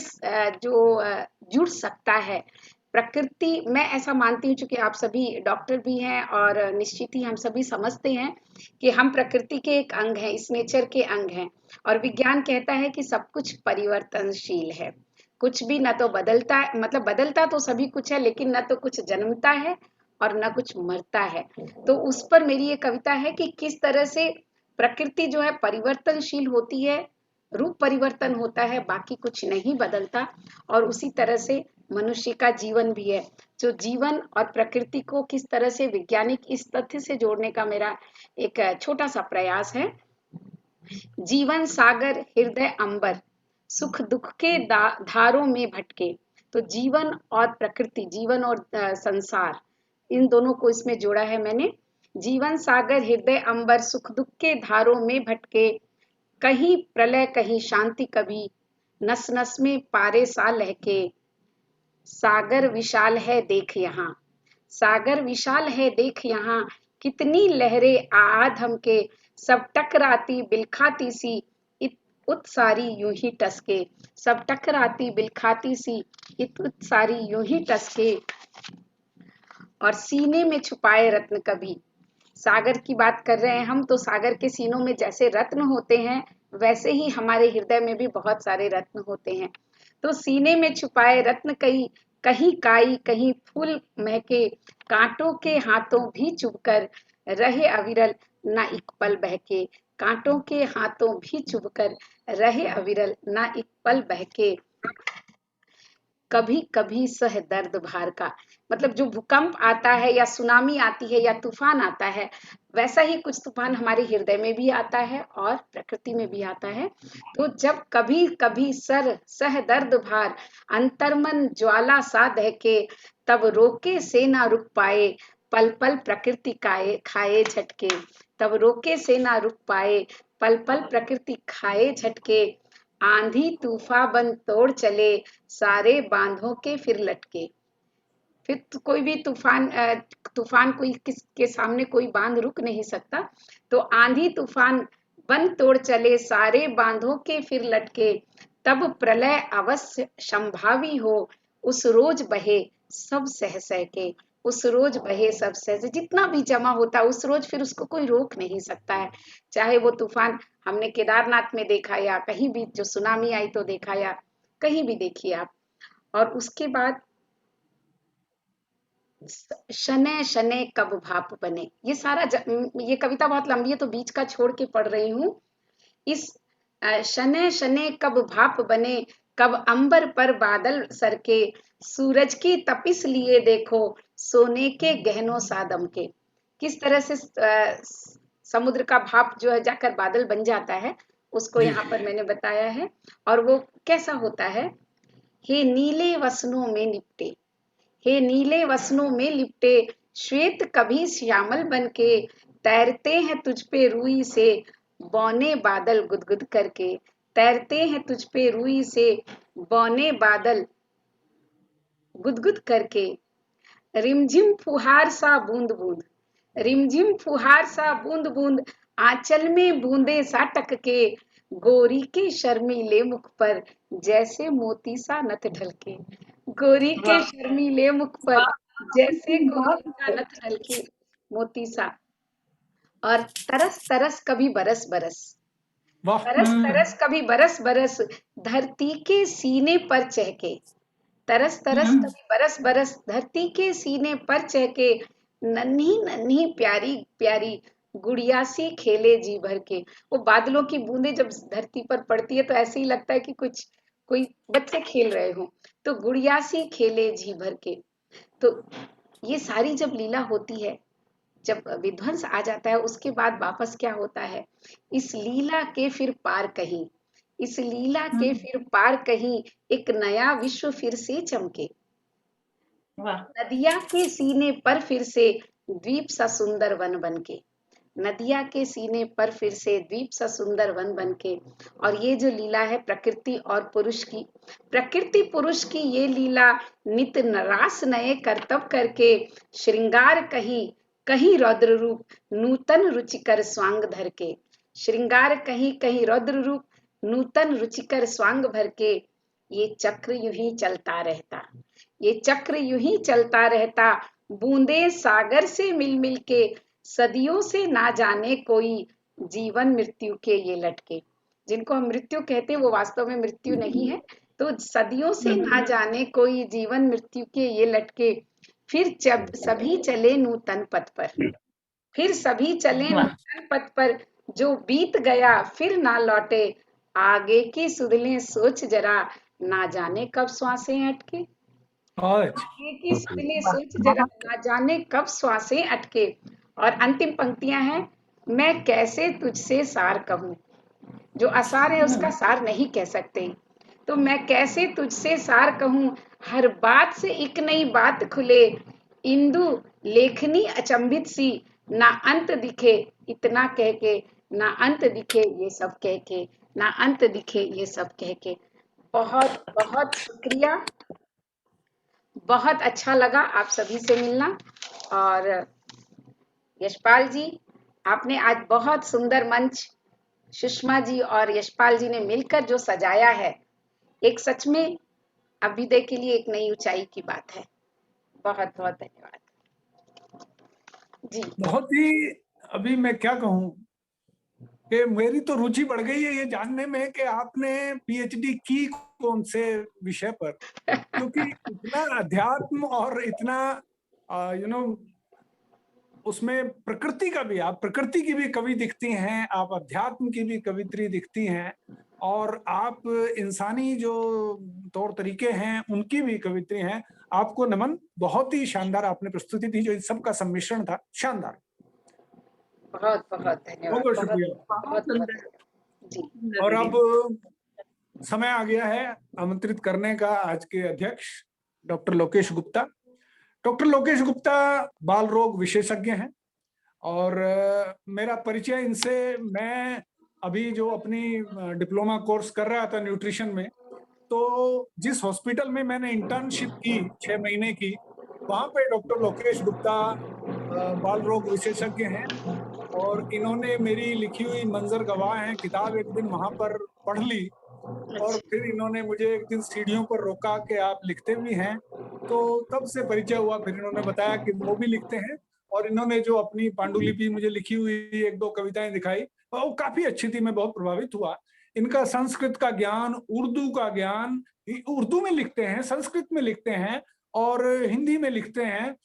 जुड़ सकता है प्रकृति, मैं ऐसा मानती हूँ, चूंकि आप सभी डॉक्टर भी हैं, और निश्चित ही हम सभी समझते हैं कि हम प्रकृति के एक अंग हैं, इस नेचर के अंग हैं। और विज्ञान कहता है कि सब कुछ परिवर्तनशील है, कुछ भी न तो बदलता है, मतलब बदलता तो सभी कुछ है, लेकिन न तो कुछ जन्मता है और न कुछ मरता है। तो उस पर मेरी ये कविता है कि किस तरह से प्रकृति जो है परिवर्तनशील होती है, रूप परिवर्तन होता है, बाकी कुछ नहीं बदलता। और उसी तरह से मनुष्य का जीवन भी है, जो जीवन और प्रकृति को किस तरह से वैज्ञानिक इस तथ्य से जोड़ने का मेरा एक छोटा सा प्रयास है। जीवन सागर हृदय अंबर, सुख दुख के धारों में भटके। तो जीवन और प्रकृति, जीवन और संसार, इन दोनों को इसमें जोड़ा है मैंने। जीवन सागर हृदय अंबर, सुख दुख के धारों में भटके, कहीं प्रलय कहीं शांति, कभी नस नस में पारे सा लहके। सागर विशाल है देख यहाँ, सागर विशाल है देख यहाँ, कितनी लहरें आधम के, सब टकराती बिलखाती सी उत्सारी यूं ही टसके। सब टकराती बिलखाती सी उत्सारी यूं ही टसके, और सीने में छुपाए रत्न कभी। सागर की बात कर रहे हैं हम, तो सागर के सीनों में जैसे रत्न होते हैं, वैसे ही हमारे हृदय में भी बहुत सारे रत्न होते हैं। तो सीने में छुपाए रत्न कहीं कहीं काई कहीं फूल महके, कांटों के हाथों भी चुभकर रहे अविरल ना एक पल बहके, कांटों के हाथों भी चुभकर रहे अविरल ना एक पल बहके। कभी कभी सह दर्द भार का, मतलब जो भूकंप आता है या सुनामी आती है या तूफान आता है, वैसा ही कुछ तूफान हमारे हृदय में भी आता है और प्रकृति में भी आता है। तो जब कभी कभी सह दर्द भार, अंतर्मन ज्वाला सा दहके, तब रोके से ना रुक पाए, पल पल प्रकृति खाए झटके, तब रोके से ना रुक पाए, पल पल प्रकृति खाए झटके। आंधी तूफा बन तोड़ चले, सारे बांधों के फिर लटके। फिर कोई भी तूफान कोई किसके सामने कोई बांध रुक नहीं सकता। तो आंधी तूफान बन तोड़ चले, सारे बांधों के फिर लटके, तब प्रलय अवश्य संभावी हो, उस रोज बहे सब सह सह के, उस रोज बहे सब सह सह। जितना भी जमा होता है उस रोज फिर उसको कोई रोक नहीं सकता है। चाहे वो तूफान हमने केदारनाथ में देखा या कहीं भी जो सुनामी आई तो देखा, या कहीं भी देखिए आप। और उसके बाद शनै शनै कब भाप बने, ये सारा ये कविता बहुत लंबी है तो बीच का छोड़ के पढ़ रही हूँ। इस शनै शनै कब भाप बने, कब अंबर पर बादल सरके, सूरज की तपिस लिए देखो, सोने के गहनों सादम के। किस तरह से समुद्र का भाप जो है जाकर बादल बन जाता है, उसको यहाँ पर मैंने बताया है। और वो कैसा होता है, हे नीले वसनों में लिपटे, हे नीले वसनों में लिपटे, श्वेत कभी श्यामल बनके, तैरते हैं तुझ पे रूई से बौने बादल गुदगुद करके, तैरते हैं तुझ पे रूई से बौने बादल गुदगुद करके। रिमझिम फुहार सा बूंद बूंद, रिमझिम फुहार सा बूंद बूंद, आंचल में बूंदे सा टकके, गोरी के शर्मीले मुख पर जैसे मोती सा नथ ढलके, गोरी के शर्मीले मुख पर जैसे गोरी का नथ ढलके, मोती सा। और तरस तरस कभी बरस बरस, तरस तरस कभी बरस बरस, धरती के सीने पर चहके, तरस तरस कभी बरस बरस, धरती के सीने पर चहके, नन्ही नन्ही प्यारी प्यारी गुड़िया सी खेले जी भर के। वो बादलों की बूंदें जब धरती पर पड़ती है तो ऐसे ही लगता है कि कुछ कोई बच्चे खेल रहे हो। तो गुड़िया सी खेले जी भर के। तो ये सारी जब लीला होती है, जब विध्वंस आ जाता है, उसके बाद वापस क्या होता है, इस लीला के फिर पार कहीं, इस लीला के फिर पार कहीं, एक नया विश्व फिर से चमके। नदिया के सीने पर फिर से द्वीप सा सुंदर वन बनके, नदिया के सीने पर फिर से द्वीप सा सुंदर वन बनके। और ये जो लीला है प्रकृति और पुरुष की, प्रकृति पुरुष की ये लीला, नित नरास नए करतब करके, श्रृंगार कहीं कहीं रौद्र रूप, नूतन रुचिकर स्वांग धर के, श्रृंगार कहीं कहीं रौद्र रूप, नूतन रुचिकर स्वांग भर के। ये चक्र यूं ही चलता रहता, ये चक्र यूं ही चलता रहता, बूंदे सागर से मिल मिल के, सदियों से ना जाने कोई जीवन मृत्यु के ये लटके। जिनको हम मृत्यु कहते हैं वो वास्तव में मृत्यु नहीं है। तो सदियों से ना जाने कोई जीवन मृत्यु के ये लटके, फिर जब सभी चले नूतन पथ पर, फिर सभी चले नूतन पथ पर, जो बीत गया फिर ना लौटे, आगे की सुधले सोच जरा, ना जाने कब श्वासें अटके, आगे की सुधले सोच जरा, ना जाने कब श्वासें अटके। और अंतिम पंक्तियां हैं, मैं कैसे तुझसे सार कहूं, जो असार है उसका सार नहीं कह सकते। तो मैं कैसे तुझसे सार कहूं, हर बात से एक नई बात खुले, इंदु लेखनी अचंभित सी, ना अंत दिखे इतना कह के, ना अंत दिखे ये सब कह के, ना अंत दिखे ये सब कह के। बहुत बहुत शुक्रिया, बहुत अच्छा लगा आप सभी से मिलना। और यशपाल जी, आपने आज बहुत सुंदर मंच सुषमा जी और यशपाल जी ने मिलकर जो सजाया है, एक सच में अभ्युदय के लिए एक नई ऊंचाई की बात है। बहुत बहुत धन्यवाद जी। बहुत ही, अभी मैं क्या कहूँ, कि मेरी तो रुचि बढ़ गई है ये जानने में कि आपने पीएचडी की कौन से विषय पर, क्योंकि इतना अध्यात्म और इतना उसमें प्रकृति का भी, आप प्रकृति की भी कवि दिखती हैं, आप अध्यात्म की भी कवित्री दिखती हैं, और आप इंसानी जो तौर तरीके हैं उनकी भी कवित्री हैं। आपको नमन, बहुत ही शानदार आपने प्रस्तुति दी, जो इन सब का सम्मिश्रण था, शानदार। बहुत बहुत धन्यवाद। बहुत बहुत शुक्रिया। बहुत सुंदर जी। और अब समय आ गया है आमंत्रित करने का आज के अध्यक्ष डॉक्टर लोकेश गुप्ता। डॉक्टर लोकेश गुप्ता बाल रोग विशेषज्ञ हैं, और मेरा परिचय इनसे, मैं अभी जो अपनी डिप्लोमा कोर्स कर रहा था न्यूट्रिशन में, तो जिस हॉस्पिटल में मैंने इंटर्नशिप की 6 महीने की, वहां पे डॉक्टर लोकेश गुप्ता बाल रोग विशेषज्ञ हैं, और इन्होंने मेरी लिखी हुई मंजर गवाह हैं किताब एक दिन वहां पर पढ़ ली, और फिर इन्होंने मुझे एक दिन सीढ़ियों पर रोका कि आप लिखते भी हैं, तो तब से परिचय हुआ। फिर इन्होंने बताया कि वो भी लिखते हैं, और इन्होंने जो अपनी पांडुलिपि मुझे लिखी हुई 1-2 कविताएं दिखाई, वो काफी अच्छी थी, मैं बहुत प्रभावित हुआ। इनका संस्कृत का ज्ञान, उर्दू का ज्ञान, उर्दू में लिखते हैं, संस्कृत में लिखते हैं, और हिंदी में लिखते हैं,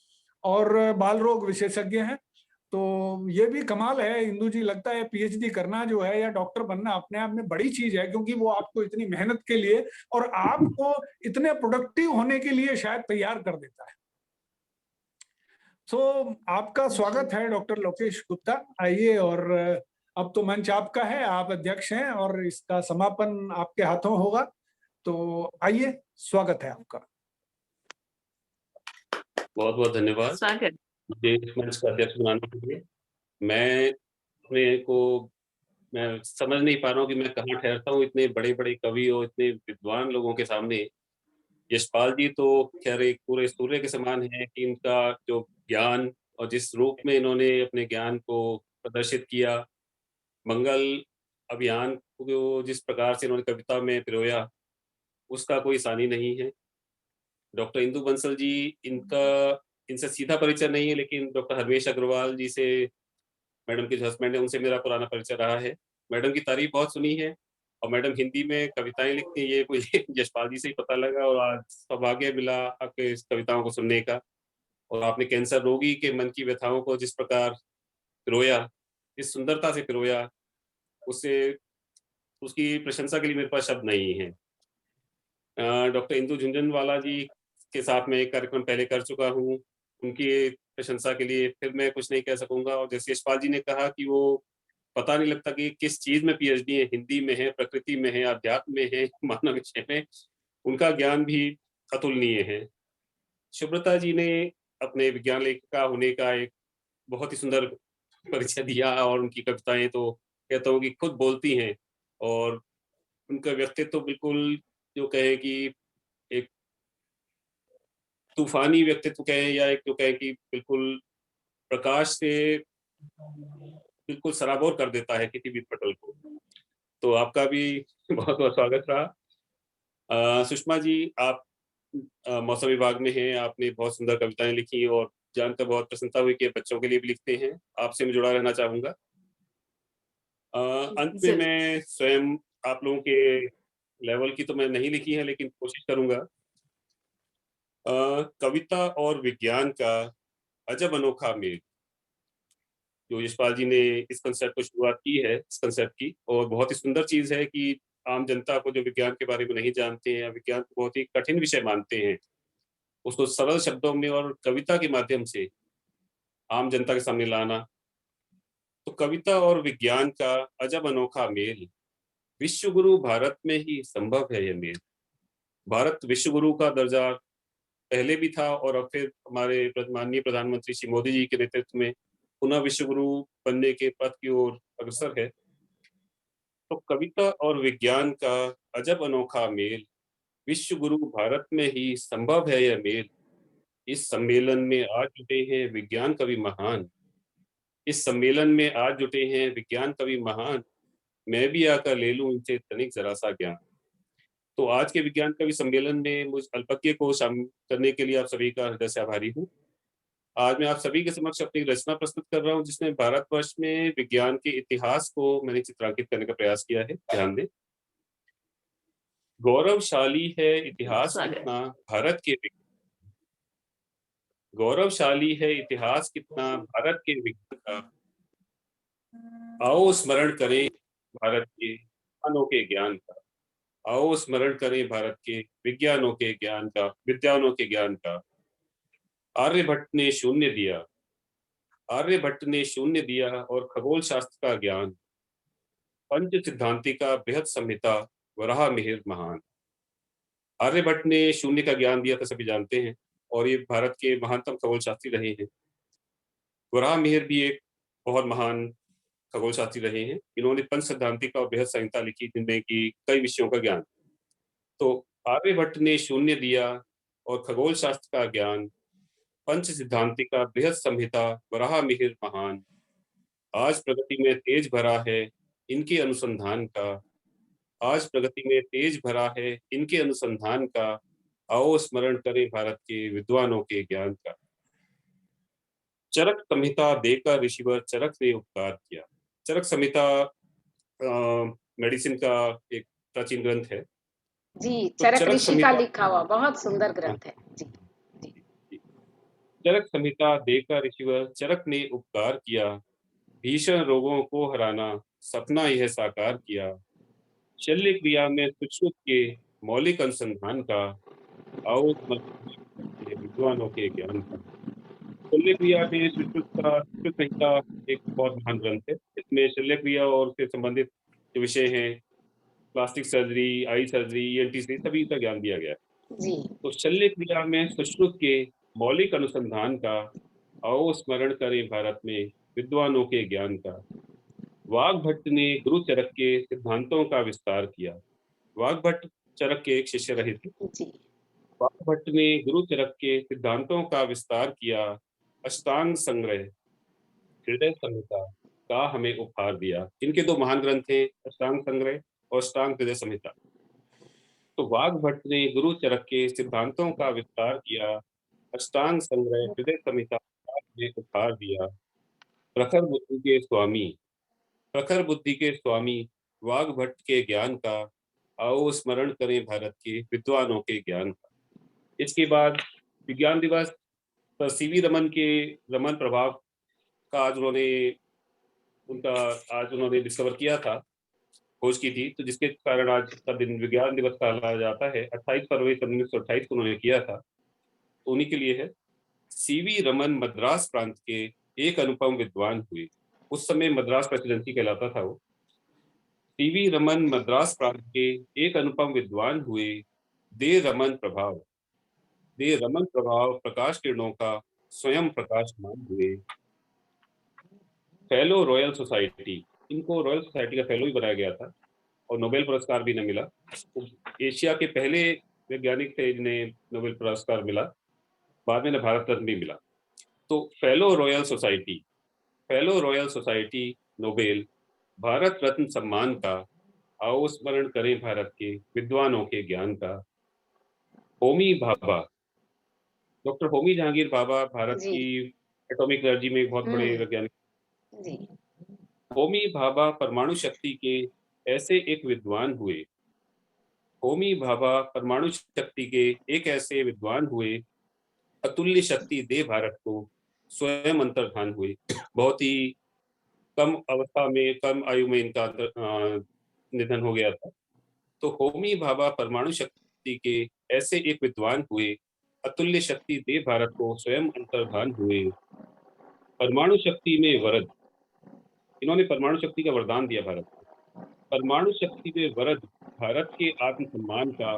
और बाल रोग विशेषज्ञ हैं। तो ये भी कमाल है इंदु जी, लगता है पीएचडी करना जो है या डॉक्टर बनना अपने आप में बड़ी चीज है, क्योंकि वो आपको इतनी मेहनत के लिए और आपको इतने प्रोडक्टिव होने के लिए शायद तैयार कर देता है। आपका स्वागत है डॉक्टर लोकेश गुप्ता, आइए। और अब तो मंच आपका है, आप अध्यक्ष हैं और इसका समापन आपके हाथों होगा, तो आइए, स्वागत है आपका। बहुत बहुत धन्यवाद स्वागत। मुझे इस मंच का अध्यक्ष बनाने के लिए। मैं समझ नहीं पा रहा हूँ कि मैं कहाँ ठहरता हूँ इतने बड़े बड़े कवि और इतने विद्वान लोगों के सामने। यशपाल जी तो खैर एक पूरे सूर्य के समान है कि इनका जो ज्ञान और जिस रूप में इन्होंने अपने ज्ञान को प्रदर्शित किया, मंगल अभियान को जिस प्रकार से इन्होंने कविता में पिरोया, उसका कोई सानी नहीं है। डॉक्टर इंदु बंसल जी, इनसे सीधा परिचय नहीं है, लेकिन डॉक्टर हरमेश अग्रवाल जी से, मैडम के जो हस्बैंड है, उनसे मेरा पुराना परिचय रहा है। मैडम की तारीफ बहुत सुनी है, और मैडम हिंदी में कविताएं लिखती हैं, ये मुझे यशपाल जी से ही पता लगा, और आज सौभाग्य मिला आपके इस कविताओं को सुनने का। और आपने कैंसर रोगी के मन की व्यथाओं को जिस प्रकार पिरोया, इस सुंदरता से पिरोया, उसकी प्रशंसा के लिए मेरे पास शब्द नहीं है। डॉक्टर इंदु झुंझुनवाला जी के साथ मैं एक कार्यक्रम पहले कर चुका हूँ, उनकी प्रशंसा के लिए फिर मैं कुछ नहीं कह सकूंगा। और जैसे यशपाल जी ने कहा कि वो पता नहीं लगता कि किस चीज में पीएचडी है, हिंदी में है, प्रकृति में है, अध्यात्म में है, मानव विषय में, उनका ज्ञान भी अतुलनीय है। शुभ्रता जी ने अपने विज्ञान लेखिका होने का एक बहुत ही सुंदर परिचय दिया, और उनकी कविताएं तो कहता हूँ कि खुद बोलती हैं, और उनका व्यक्तित्व तो बिल्कुल, जो कहे कि एक तूफानी व्यक्तित्व कहें, या एक जो कहे कि बिल्कुल प्रकाश से बिल्कुल सराबोर कर देता है किसी भी पटल को। तो आपका भी बहुत बहुत स्वागत रहा। सुषमा जी, आप मौसम विभाग में हैं, आपने बहुत सुंदर कविताएं लिखी, और जानकर बहुत प्रसन्नता हुई कि बच्चों के लिए भी लिखते हैं। आपसे मैं जुड़ा रहना चाहूंगा। अंत में मैं स्वयं, आप लोगों के लेवल की तो मैं नहीं लिखी है, लेकिन कोशिश करूंगा। कविता और विज्ञान का अजब अनोखा मेल, जो यशपाल जी ने इस कंसेप्ट को शुरुआत की है, इस कंसेप्ट की, और बहुत ही सुंदर चीज है कि आम जनता को जो विज्ञान के बारे में नहीं जानते हैं, या विज्ञान को बहुत ही कठिन विषय मानते हैं, उसको सरल शब्दों में और कविता के माध्यम से आम जनता के सामने लाना। तो कविता और विज्ञान का अजब अनोखा मेल, विश्व गुरु भारत में ही संभव है यह मेल। भारत विश्व गुरु का दर्जा पहले भी था, और अब फिर हमारे माननीय प्रधानमंत्री श्री मोदी जी के नेतृत्व में पुनः विश्व गुरु बनने के पथ की ओर अग्रसर है। तो कविता और विज्ञान का अजब अनोखा मेल, विश्व गुरु भारत में ही संभव है यह मेल। इस सम्मेलन में आज जुटे हैं विज्ञान कवि महान, इस सम्मेलन में आज जुटे हैं विज्ञान कवि महान, मैं भी आकर ले लूं इनसे तनिक जरा सा ज्ञान। तो आज के विज्ञान कवि सम्मेलन में मुझ अल्पज्ञ को शामिल करने के लिए आप सभी का हृदय से आभारी हूँ। आज मैं आप सभी के समक्ष अपनी रचना प्रस्तुत कर रहा हूँ जिसमें भारतवर्ष में विज्ञान के इतिहास को मैंने चित्रांकित करने का प्रयास किया है। ध्यान दें। गौरवशाली है इतिहास कितना भारत के गौरवशाली है इतिहास कितना भारत के विज्ञान का। आओ स्मरण करें भारत के विज्ञानों के ज्ञान का। आओ स्मरण करें भारत के विज्ञानों के ज्ञान का, विद्वानों के ज्ञान का। आर्यभट्ट ने शून्य दिया, आर्यभट्ट ने शून्य दिया और खगोल शास्त्र का ज्ञान। पंच सिद्धांति का बृहद संहिता वराह मिहिर महान। आर्यभट्ट ने शून्य का ज्ञान दिया था, सभी जानते हैं, और ये भारत के महानतम खगोल शास्त्री रहे हैं। वराह मिहिर भी एक बहुत महान खगोल शास्त्री रहे हैं। इन्होंने पंच सिद्धांति का और बृहद संहिता लिखी जिनमें की कई विषयों का ज्ञान। तो आर्यभट्ट ने शून्य दिया और खगोल शास्त्र का ज्ञान। पंच सिद्धांति का बृहद संहिता वराह मिहिर महान। आज प्रगति में तेज भरा है इनके अनुसंधान का। आज प्रगति में तेज भरा है इनके अनुसंधान का। आओ स्मरण करें भारत के विद्वानों के ज्ञान का। चरक संहिता देकर ऋषिवर चरक ने उपकार किया। चरक संहिता मेडिसिन का एक प्राचीन ग्रंथ है। जी, तो चरक चरक ऋषि का संहिता लिखा हुआ बहुत सुंदर ग्रंथ है। जी चरक संहिता देकर ऋषिवर चरक ने उपकार किया। भीषण रोगों को हराना सपना यह साकार किया। शल्य क्रिया में सुश्रुत के मौलिक अनुसंधान का। आओ विद्वानों के ज्ञान का। शल्य क्रिया में सुश्रुत संहिता एक बहुत महान ग्रंथ है। इसमें शल्य क्रिया और उससे संबंधित जो विषय हैं, plastic surgery, eye surgery, ENT surgery, सभी का ज्ञान दिया गया है। जी तो शल्य क्रिया में सुश्रुत के मौलिक अनुसंधान का। आओ स्मरण करें भारत में विद्वानों के ज्ञान का। वाग्भट्ट ने गुरु चरक के सिद्धांतों का विस्तार किया। वाग्भट्ट चरक के एक शिष्य रहे थे। जी वाग्भट्ट ने गुरु चरक के सिद्धांतों का विस्तार किया। अष्टांग संग्रह हृदय संहिता का हमें उपहार दिया। इनके दो महान ग्रंथ हैं, अष्टांग संग्रह और अष्टांग हृदय संहिता। तो वाग्भट्ट ने गुरु चरक के सिद्धांतों का विस्तार किया। अष्टांग संग्रह हृदय संहिता का हमें उपहार दिया। प्रखर बुद्धि के स्वामी, प्रखर बुद्धि के स्वामी वाग्भट्ट के ज्ञान का। आओ स्मरण करें भारत के विद्वानों के ज्ञान का। इसके बाद विज्ञान दिवस पर CV रमन प्रभाव का आज उन्होंने डिस्कवर किया था, खोज की थी, तो जिसके कारण आज का दिन विज्ञान दिवस कहा जाता है। 28 फरवरी 1928 को उन्होंने किया था। तो उन्हीं के लिए है। CV रमन मद्रास प्रांत के एक अनुपम विद्वान हुए। उस समय मद्रास प्रेसिडेंसी कहलाता था वो। CV रमन मद्रास प्रांत के एक अनुपम विद्वान हुए। दे रमन प्रभाव प्रकाश किरणों का स्वयं प्रकाशमान हुए। फेलो रॉयल सोसाइटी, इनको रॉयल सोसाइटी का फेलो भी बनाया गया था और नोबेल पुरस्कार भी इन्हें मिला। एशिया के पहले वैज्ञानिक थे जिन्हें नोबेल पुरस्कार मिला। बाद में भारत रत्न भी मिला। तो fellow royal society Nobel Bharat Ratna सम्मान का। आओ स्मरण करें भारत के विद्वानों के ज्ञान का। होमी भाभा, डॉक्टर होमी जहांगीर भाभा भारत जी की एटॉमिक एनर्जी में एक बहुत बड़े वैज्ञानिक। जी होमी भाभा परमाणु शक्ति के ऐसे एक विद्वान हुए। होमी भाभा परमाणु शक्ति के एक ऐसे विद्वान हुए। अतुल्य शक्ति दे भारत को स्वयं अंतर्धान हुए। बहुत ही कम अवस्था में, कम आयु में इनका निधन हो गया था। तो होमी भाभा परमाणु शक्ति के ऐसे एक विद्वान हुए। अतुल्य शक्ति दे भारत को स्वयं अंतर्धान हुए। परमाणु शक्ति में वरद, इन्होंने परमाणु शक्ति का वरदान दिया भारत को। परमाणु शक्ति में वरद भारत के आत्मसम्मान का।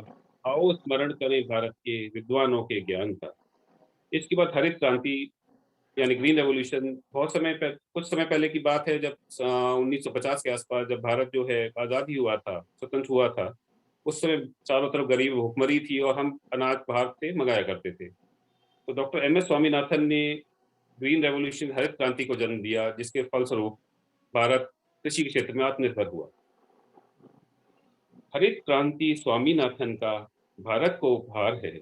आओ स्मरण करें भारत के विद्वानों के ज्ञान का। इसके बाद हरित क्रांति यानी ग्रीन रेवोल्यूशन, कुछ समय पहले की बात है, जब 1950 के आसपास जब भारत जो है आज़ादी हुआ था, स्वतंत्र हुआ था, उस समय चारों तरफ गरीब भुखमरी थी और हम अनाज बाहर से मंगाया करते थे। तो डॉक्टर MS स्वामीनाथन ने ग्रीन रेवोल्यूशन, हरित क्रांति को जन्म दिया, जिसके फलस्वरूप भारत कृषि के क्षेत्र में आत्मनिर्भर हुआ। हरित क्रांति स्वामीनाथन का भारत को उपहार है।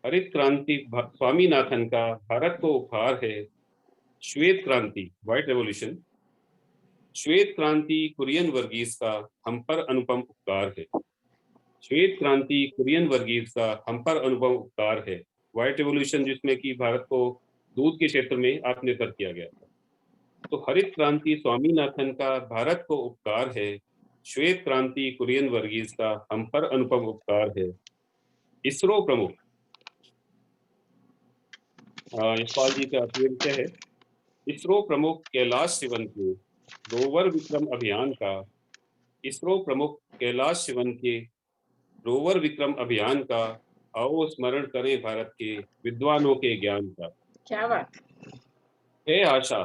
हरित क्रांति स्वामीनाथन का भारत को उपहार है। श्वेत क्रांति व्हाइट रेवोल्यूशन, श्वेत क्रांति कुरियन वर्गीस का हम पर अनुपम उपकार है। श्वेत क्रांति कुरियन वर्गीस का हम पर अनुपम उपकार है। व्हाइट रेवोल्यूशन जिसमें कि भारत को दूध के क्षेत्र में आत्मनिर्भर किया गया था। तो हरित क्रांति स्वामीनाथन का भारत को उपकार है। श्वेत क्रांति कुरियन वर्गीस का हम पर अनुपम उपकार है। इसरो प्रमुख यशपाल जी का परिचय है। इसरो प्रमुख कैलाश शिवन के रोवर विक्रम अभियान का, इसरो प्रमुख कैलाश शिवन के रोवर विक्रम अभियान का आओ स्मरण करें भारत के विद्वानों के ज्ञान का। क्या बात है आशा,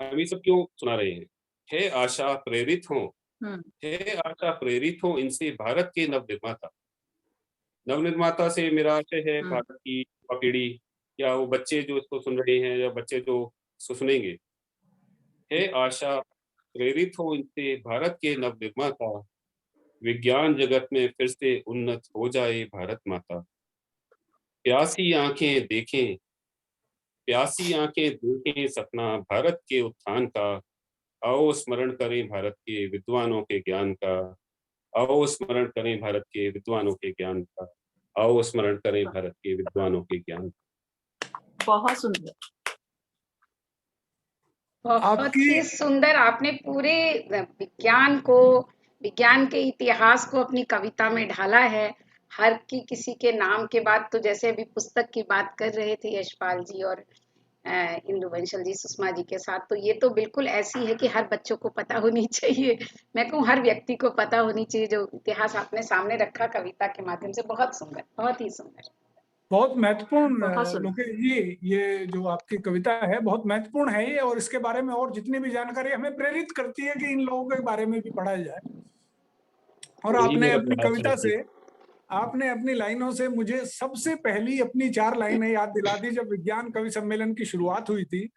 हम ये सब क्यों सुना रहे हैं? है आशा प्रेरित हो, है आशा प्रेरित हो इनसे भारत के नवनिर्माता। नवनिर्माता से मेरा आशय है भारत की युवा पीढ़ी या वो बच्चे जो इसको सुन रहे हैं या बच्चे जो इसको सुनेंगे। है आशा प्रेरित हो इनसे भारत के नवनिर्माता, विज्ञान जगत में फिर से उन्नत हो जाए भारत माता। प्यासी आंखें देखें, प्यासी आंखें देखें सपना भारत के उत्थान का। आओ स्मरण करें भारत के विद्वानों के ज्ञान का। आओ स्मरण करें भारत के विद्वानों के ज्ञान का। आओ स्मरण करें भारत के विद्वानों के ज्ञान। बहुत सुंदर, बहुत ही सुंदर। आपने पूरे विज्ञान को, विज्ञान के इतिहास को अपनी कविता में ढाला है। हर की किसी के नाम के बाद, तो जैसे अभी पुस्तक की बात कर रहे थे यशपाल जी और इंदु बंसल जी सुषमा जी के साथ, तो ये तो बिल्कुल ऐसी है कि हर बच्चों को पता होनी चाहिए। मैं कहूँ हर व्यक्ति को पता होनी चाहिए जो इतिहास आपने सामने रखा कविता के माध्यम से। बहुत सुंदर, बहुत ही सुंदर, बहुत महत्वपूर्ण बहुत सुंदर। लोकेश जी, ये जो आपकी कविता है बहुत महत्वपूर्ण है ये, और इसके बारे में और जितनी भी जानकारी हमें प्रेरित करती है कि इन लोगों के बारे में भी पढ़ा जाए। और यही आपने मेरा अपनी प्रयास कविता है। से, आपने अपनी लाइनों से मुझे सबसे पहली अपनी 4 लाइनें याद दिला दी। जब विज्ञान कवि सम्मेलन की शुरुआत हुई थी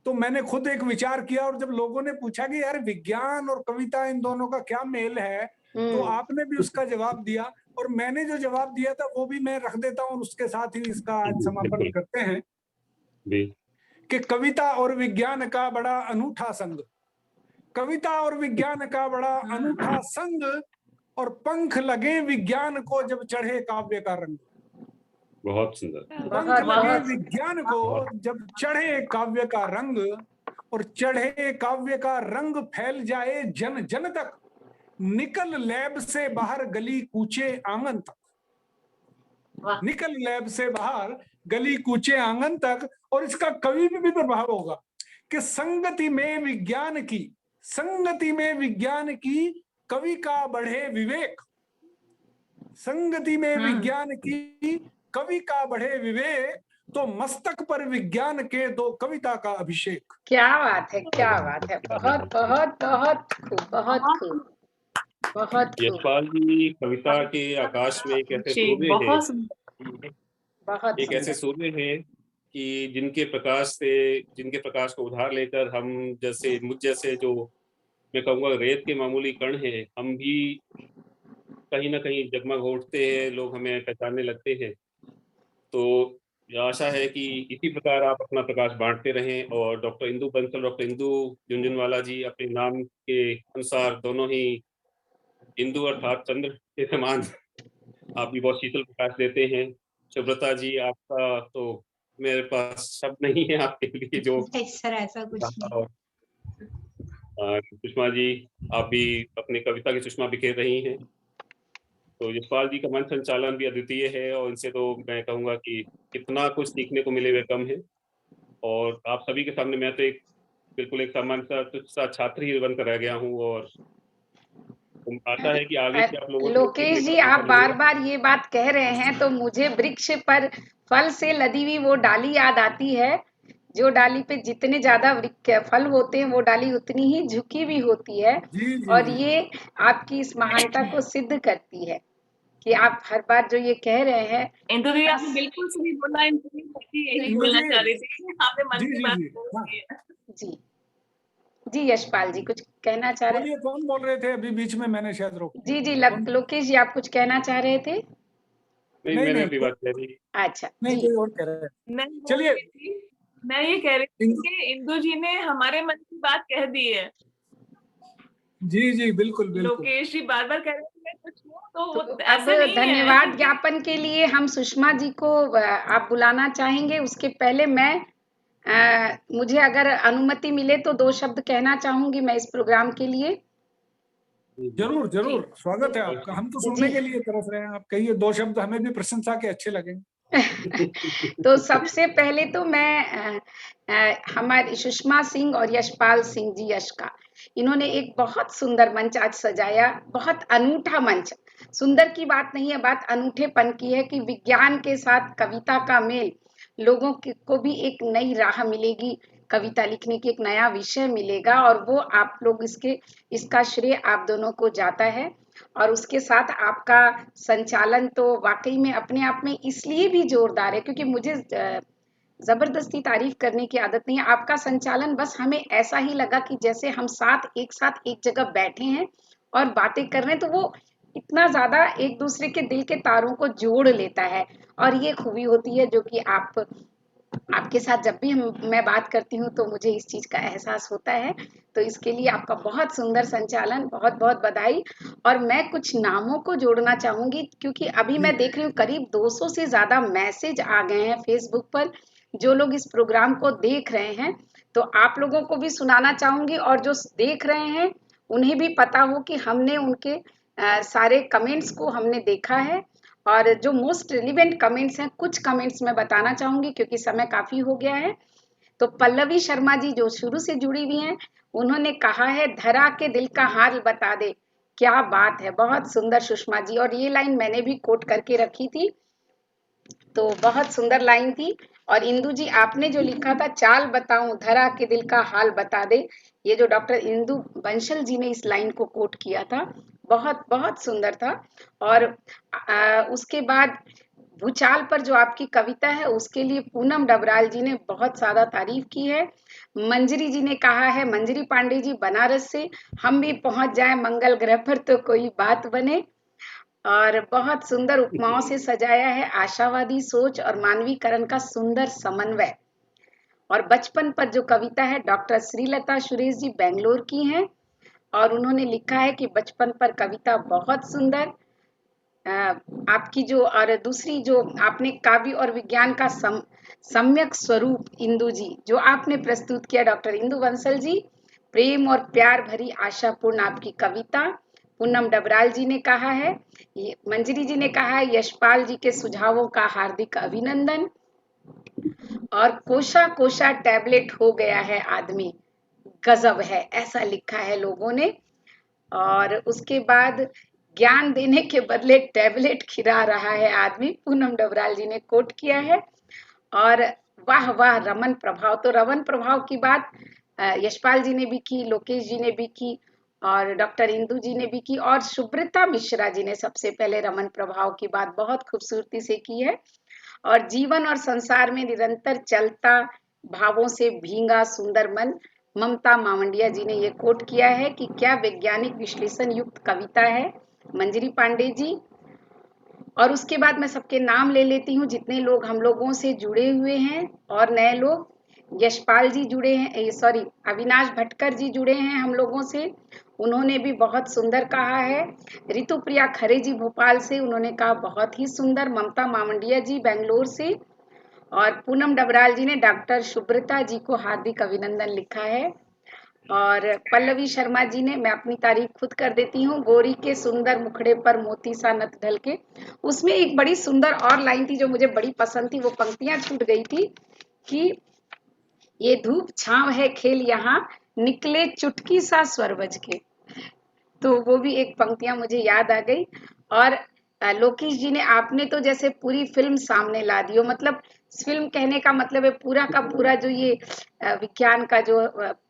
तो मैंने खुद एक विचार किया, और जब लोगों ने पूछा कि यार विज्ञान और कविता इन दोनों का क्या मेल है, तो आपने भी उसका जवाब दिया, और मैंने जो जवाब दिया था वो भी मैं रख देता हूँ, उसके साथ ही इसका आज समापन करते हैं कि कविता और विज्ञान का बड़ा अनूठा संग, कविता और विज्ञान का बड़ा अनूठा संग, और पंख लगे विज्ञान को जब चढ़े काव्य का रंग। बहुत सुंदर। पंख लगे विज्ञान को जब चढ़े काव्य का रंग, और चढ़े काव्य का रंग फैल जाए जन जन तक, निकल लैब से बाहर गली कूचे आंगन तक, निकल लैब से बाहर गली कूचे आंगन तक। और इसका कवि पे भी प्रभाव होगा कि संगति में विज्ञान की, संगति में विज्ञान की कवि का बढ़े विवेक, संगति में विज्ञान की कवि का बढ़े विवेक, तो मस्तक पर विज्ञान के दो कविता का अभिषेक। क्या बात है, क्या बात है। बहुत बहुत बहुत खूब, बहुत खूब, बहुत खूब। यशपाल जी कविता के आकाश में एक ऐसे सूर्य है, बहुत एक ऐसे सूर्य है कि जिनके प्रकाश को उधार लेकर हम जैसे, मुझ जैसे जो मैं कहूँगा रेत के मामूली कण है, हम भी कहीं ना कहीं जगमग उठते हैं, लोग हमें पहचानने लगते हैं। तो आशा है कि इसी प्रकार आप अपना प्रकाश बांटते रहें, और डॉक्टर इंदु बंसल, डॉक्टर इंदु झुनझुनवाला जी अपने नाम के अनुसार दोनों ही इंदु अर्थात चंद्र के समान आप भी बहुत शीतल प्रकाश देते हैं। सुब्रता जी, आपका तो मेरे पास शब्द नहीं है आपके लिए जो सर, ऐसा कुछ नहीं। सुषमा जी, आप भी अपने कविता की सुषमा बिखेर रही हैं। तो यशपाल जी का मंच संचालन भी अद्वितीय है, और इनसे तो मैं कहूँगा कि कितना कुछ सीखने को मिले हुए कम है। और आप सभी के सामने मैं तो एक बिल्कुल एक सामान्य सा छात्र ही बनकर रह गया हूँ, और आशा है कि आगे आप लोगों लोकेश जी, आप बार बार ये बात कह रहे हैं तो मुझे वृक्ष पर फल से लदी हुई वो डाली याद आती है, जो डाली पे जितने ज्यादा फल होते हैं वो डाली उतनी ही झुकी भी होती है। और ये आपकी इस महानता को सिद्ध करती है कि आप हर बार जो ये कह रहे हैं। इंदु जी, आपने बिल्कुल सही बोला। यही बोलना चाह रही थी, आपने मन की बात बोल दी है। जी जी, यशपाल जी कुछ कहना चाह रहे हैं? कौन बोल रहे थे अभी बीच में? मैंने शायद रोक। जी जी, लोकेश जी आप कुछ कहना चाह रहे थे? नहीं, नहीं मैंने नहीं अपनी बात कह दी। अच्छा नहीं, जी। कोई और कह रहा है। मैं बोल चलिए। रही थी, मैं ये कह रही थी कि इंदु जी ने हमारे मन की बात कह दी है। जी जी, बिल्कुल बिल्कुल। लोकेश जी बार बार कह रहे थे मैं कुछ हूँ, तो तो वो अब ऐसा नहीं है धन्यवाद कि ज्ञापन के लिए हम सुषमा जी को आप बुलाना चाहेंगे। उसके पहले मैं मुझे अगर अनुमति मिले तो 2 शब्द कहना चाहूंगी मैं इस प्रोग्राम के लिए। जरूर जरूर, जी स्वागत है आपका। हम तो सुनने जी। के लिए तरस रहे हैं। आप कहिए 2 शब्द, हमें भी प्रशंसा के अच्छे लगेंगे। तो सबसे पहले तो मैं हमारी सुषमा सिंह और यशपाल सिंह जी, यश का, इन्होंने एक बहुत सुंदर मंच आज सजाया, बहुत अनूठा मंच। सुंदर की बात नहीं है, बात अनूठेपन की है कि विज्ञान के साथ कविता का मेल, लोगों को भी एक नई राह मिलेगी, कविता लिखने की एक नया विषय मिलेगा, और वो आप लोग इसका श्रेय आप दोनों को जाता है। और उसके साथ आपका संचालन तो वाकई में अपने आप में इसलिए भी जोरदार है क्योंकि मुझे जबरदस्ती तारीफ करने की आदत नहीं है। आपका संचालन बस हमें ऐसा ही लगा कि जैसे हम साथ एक जगह बैठे हैं और बातें कर रहे हैं, तो वो इतना ज्यादा एक दूसरे के दिल के तारों को जोड़ लेता है। और ये खूबी होती है जो कि आपके साथ जब भी मैं बात करती हूँ तो मुझे इस चीज का एहसास होता है। तो इसके लिए आपका बहुत सुंदर संचालन, बहुत बहुत बधाई। और मैं कुछ नामों को जोड़ना चाहूंगी क्योंकि अभी मैं देख रही हूँ करीब 200 से ज्यादा मैसेज आ गए हैं फेसबुक पर, जो लोग इस प्रोग्राम को देख रहे हैं। तो आप लोगों को भी सुनाना चाहूंगी, और जो देख रहे हैं उन्हें भी पता हो कि हमने उनके सारे कमेंट्स को हमने देखा है। और जो मोस्ट रिलीवेंट कमेंट्स हैं, कुछ कमेंट्स मैं बताना चाहूंगी क्योंकि समय काफी हो गया है। तो पल्लवी शर्मा जी जो शुरू से जुड़ी हुई हैं, उन्होंने कहा है धरा के दिल का हाल बता दे। क्या बात है, बहुत सुंदर सुषमा जी, और ये लाइन मैंने भी कोट करके रखी थी, तो बहुत सुंदर लाइन थी। और इंदु जी आपने जो लिखा था, चाल बताऊं धरा के दिल का हाल बता दे, ये जो डॉक्टर इंदु बंसल जी ने इस लाइन को कोट किया था, बहुत बहुत सुंदर था। और उसके बाद भूचाल पर जो आपकी कविता है उसके लिए पूनम डबराल जी ने बहुत ज्यादा तारीफ की है। मंजरी जी ने कहा है, मंजरी पांडे जी बनारस से, हम भी पहुंच जाए मंगल ग्रह पर तो कोई बात बने। और बहुत सुंदर उपमाओं से सजाया है, आशावादी सोच और मानवीकरण का सुंदर समन्वय। और बचपन पर जो कविता है डॉक्टर श्रीलता सुरेश जी बेंगलोर की हैं, और उन्होंने लिखा है कि बचपन पर कविता बहुत सुंदर। आपकी जो, और दूसरी जो आपने काव्य और विज्ञान का सम्यक स्वरूप इंदु जी जो आपने प्रस्तुत किया, डॉक्टर इंदु बंसल जी, प्रेम और प्यार भरी आशापूर्ण आपकी कविता। पूनम डबराल जी ने कहा है, मंजरी जी ने कहा है, यशपाल जी के सुझावों का हार्दिक अभिनंदन। और कोशा कोशा टैबलेट हो गया है आदमी, गजब है, ऐसा लिखा है लोगों ने। और उसके बाद ज्ञान देने के बदले टैबलेट खिला रहा है आदमी, पूनम डबराल जी ने कोट किया है। और वाह वाह रमन प्रभाव, तो रमन प्रभाव की बात यशपाल जी ने भी की, लोकेश जी ने भी की, और डॉक्टर इंदु जी ने भी की, और सुब्रता मिश्रा जी ने सबसे पहले रमन प्रभाव की बात बहुत खूबसूरती से की है। और जीवन और संसार में निरंतर चलता, भावों से भींगा सुंदर मन, ममता मावंडिया जी ने ये कोट किया है कि क्या वैज्ञानिक विश्लेषण युक्त कविता है, मंजरी पांडे जी। और उसके बाद मैं सबके नाम ले लेती हूँ जितने लोग हम लोगों से जुड़े हुए हैं और नए लोग। यशपाल जी जुड़े हैं, सॉरी अविनाश भटकर जी जुड़े हैं हम लोगों से, उन्होंने भी बहुत सुंदर कहा है। ऋतु प्रिया खरे जी भोपाल से, उन्होंने कहा बहुत ही सुंदर। ममता मावंडिया जी बेंगलोर से, और पूनम डबराल जी ने डॉक्टर सुब्रता जी को हार्दिक अभिनंदन लिखा है। और पल्लवी शर्मा जी ने, मैं अपनी तारीफ खुद कर देती हूँ, गोरी के सुंदर मुखड़े पर मोती सा नथ ढल के, उसमें एक बड़ी सुंदर और लाइन थी जो मुझे बड़ी पसंद थी, वो पंक्तियां छूट गई थी कि ये धूप छांव है खेल यहाँ, निकले चुटकी सा स्वर बज के, तो वो भी एक पंक्तियां मुझे याद आ गई। और लोकेश जी ने, आपने तो जैसे पूरी फिल्म सामने ला दी हो, मतलब फिल्म कहने का मतलब है पूरा का पूरा जो ये विज्ञान का जो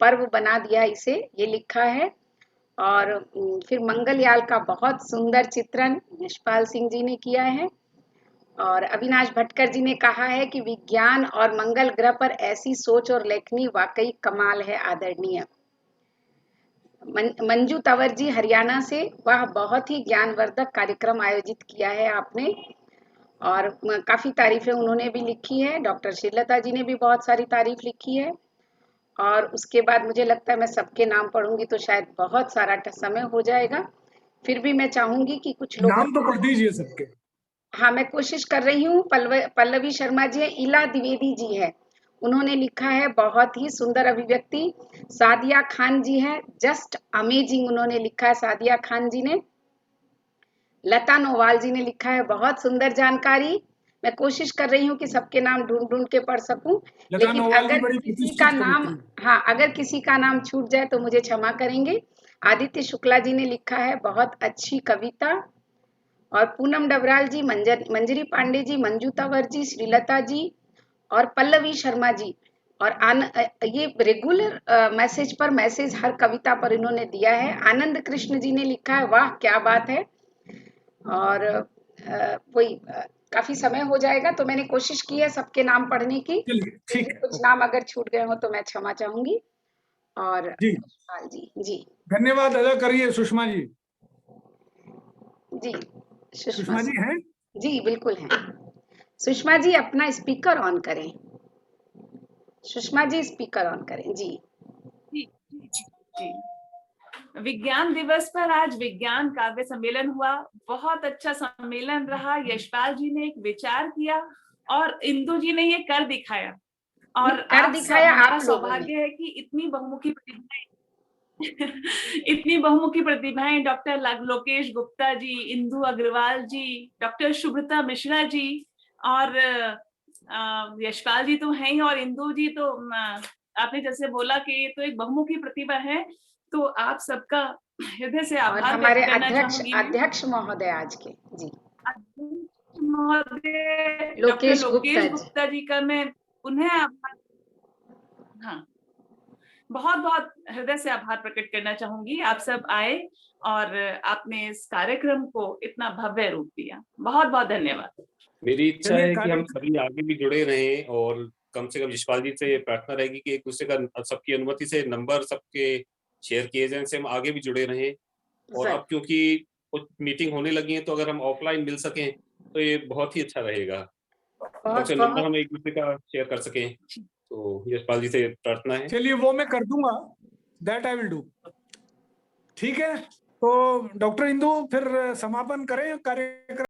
पर्व बना दिया इसे, ये लिखा है। और फिर मंगलयान का बहुत सुंदर चित्रण यशपाल सिंह जी ने किया है। और अविनाश भटकर जी ने कहा है कि विज्ञान और मंगल ग्रह पर ऐसी सोच और लेखनी वाकई कमाल है, आदरणीय। मंजू तंवर जी हरियाणा से, वह बहुत ही ज्ञानवर्धक कार्यक्रम आयोजित किया है आपने। और काफी तारीफें उन्होंने भी लिखी है। डॉक्टर श्रीलता जी ने भी बहुत सारी तारीफ लिखी है। और उसके बाद मुझे लगता है मैं सबके नाम पढ़ूंगी तो शायद बहुत सारा समय हो जाएगा। फिर भी मैं चाहूंगी कि कुछ लोग नाम तो पढ़ दीजिए सबके। हाँ, मैं कोशिश कर रही हूँ। पल्लवी शर्मा जी है, इला द्विवेदी जी है, उन्होंने लिखा है बहुत ही सुंदर अभिव्यक्ति। सादिया खान जी है, जस्ट अमेजिंग उन्होंने लिखा है सादिया खान जी ने। लता नोवाल जी ने लिखा है बहुत सुंदर जानकारी। मैं कोशिश कर रही हूँ कि सबके नाम ढूंढ ढूंढ के पढ़ सकूं, लता लेकिन नोवाल जी अगर बड़ी किसी का प्रतिष्ठित नाम, कवित्री। हाँ, अगर किसी का नाम छूट जाए तो मुझे क्षमा करेंगे। आदित्य शुक्ला जी ने लिखा है बहुत अच्छी कविता। और पूनम डबराल जी, मंजरी पांडे जी, मंजू तंवर जी, श्रीलता जी और पल्लवी शर्मा जी। और ये रेगुलर मैसेज पर मैसेज हर कविता पर इन्होंने दिया है। आनंद कृष्ण जी ने लिखा है वाह क्या बात है। और वही काफी समय हो जाएगा तो मैंने कोशिश की है सबके नाम पढ़ने की। चलिए फिर ठीक भी है, कुछ नाम अगर छूट गए हो तो मैं क्षमा चाहूंगी। और जी यशपाल जी, जी धन्यवाद अदा करिए सुषमा जी। जी, सुषमा सुषमा जी हैं? जी बिल्कुल हैं। सुषमा जी अपना स्पीकर ऑन करें। सुषमा जी स्पीकर ऑन करें। जी जी जी। विज्ञान दिवस पर आज विज्ञान काव्य सम्मेलन हुआ। बहुत अच्छा सम्मेलन रहा। यशपाल जी ने एक विचार किया और इंदु जी ने ये कर दिखाया। और कर दिखाया हमारा आप लोगों ने। सौभाग्य है कि इतनी बहुमुखी प्रतिभाएं इतनी बहुमुखी प्रतिभाएं डॉक्टर लोकेश गुप्ता जी, इंदु अग्रवाल जी, डॉक्टर शुभ्रता मिश्रा जी और यशपाल जी तो हैं ही, और इंदु जी तो आपने जैसे बोला कि ये तो एक बहुमुखी प्रतिभा है। तो आप सबका हृदय से और आभार हमारे व्यक्त करना अध्यक्ष चाहूंगी मैं। अध्यक्ष महोदय आज के, जी अध्यक्ष महोदय डॉक्टर लोकेश गुप्ता लोकेश जी। गुप्ता जी का मैं उन्हें आभार, हाँ, बहुत बहुत हृदय से आभार प्रकट करना चाहूंगी। आप सब आए और आपने इस कार्यक्रम को इतना भव्य रूप दिया। बहुत बहुत धन्यवाद। मेरी इच्छा चलिए है कि हम सभी आगे भी जुड़े रहें और कम से कम यशपाल जी से प्रार्थना रहेगी कि एक दूसरे का सबकी अनुमति से नंबर सबके शेयर किए जाएं, से हम आगे भी जुड़े रहें। और अब क्योंकि कुछ मीटिंग होने लगी है तो अगर हम ऑफलाइन मिल सकें तो ये बहुत ही अच्छा रहेगा। कम से कम नंबर हम एक दूसरे का शेयर कर सकें, तो यशपाल जी से प्रार्थना है। चलिए वो मैं कर दूंगा, दैट आई विल डू। ठीक है, तो डॉक्टर इंदु फिर समापन करें कार्यक्रम।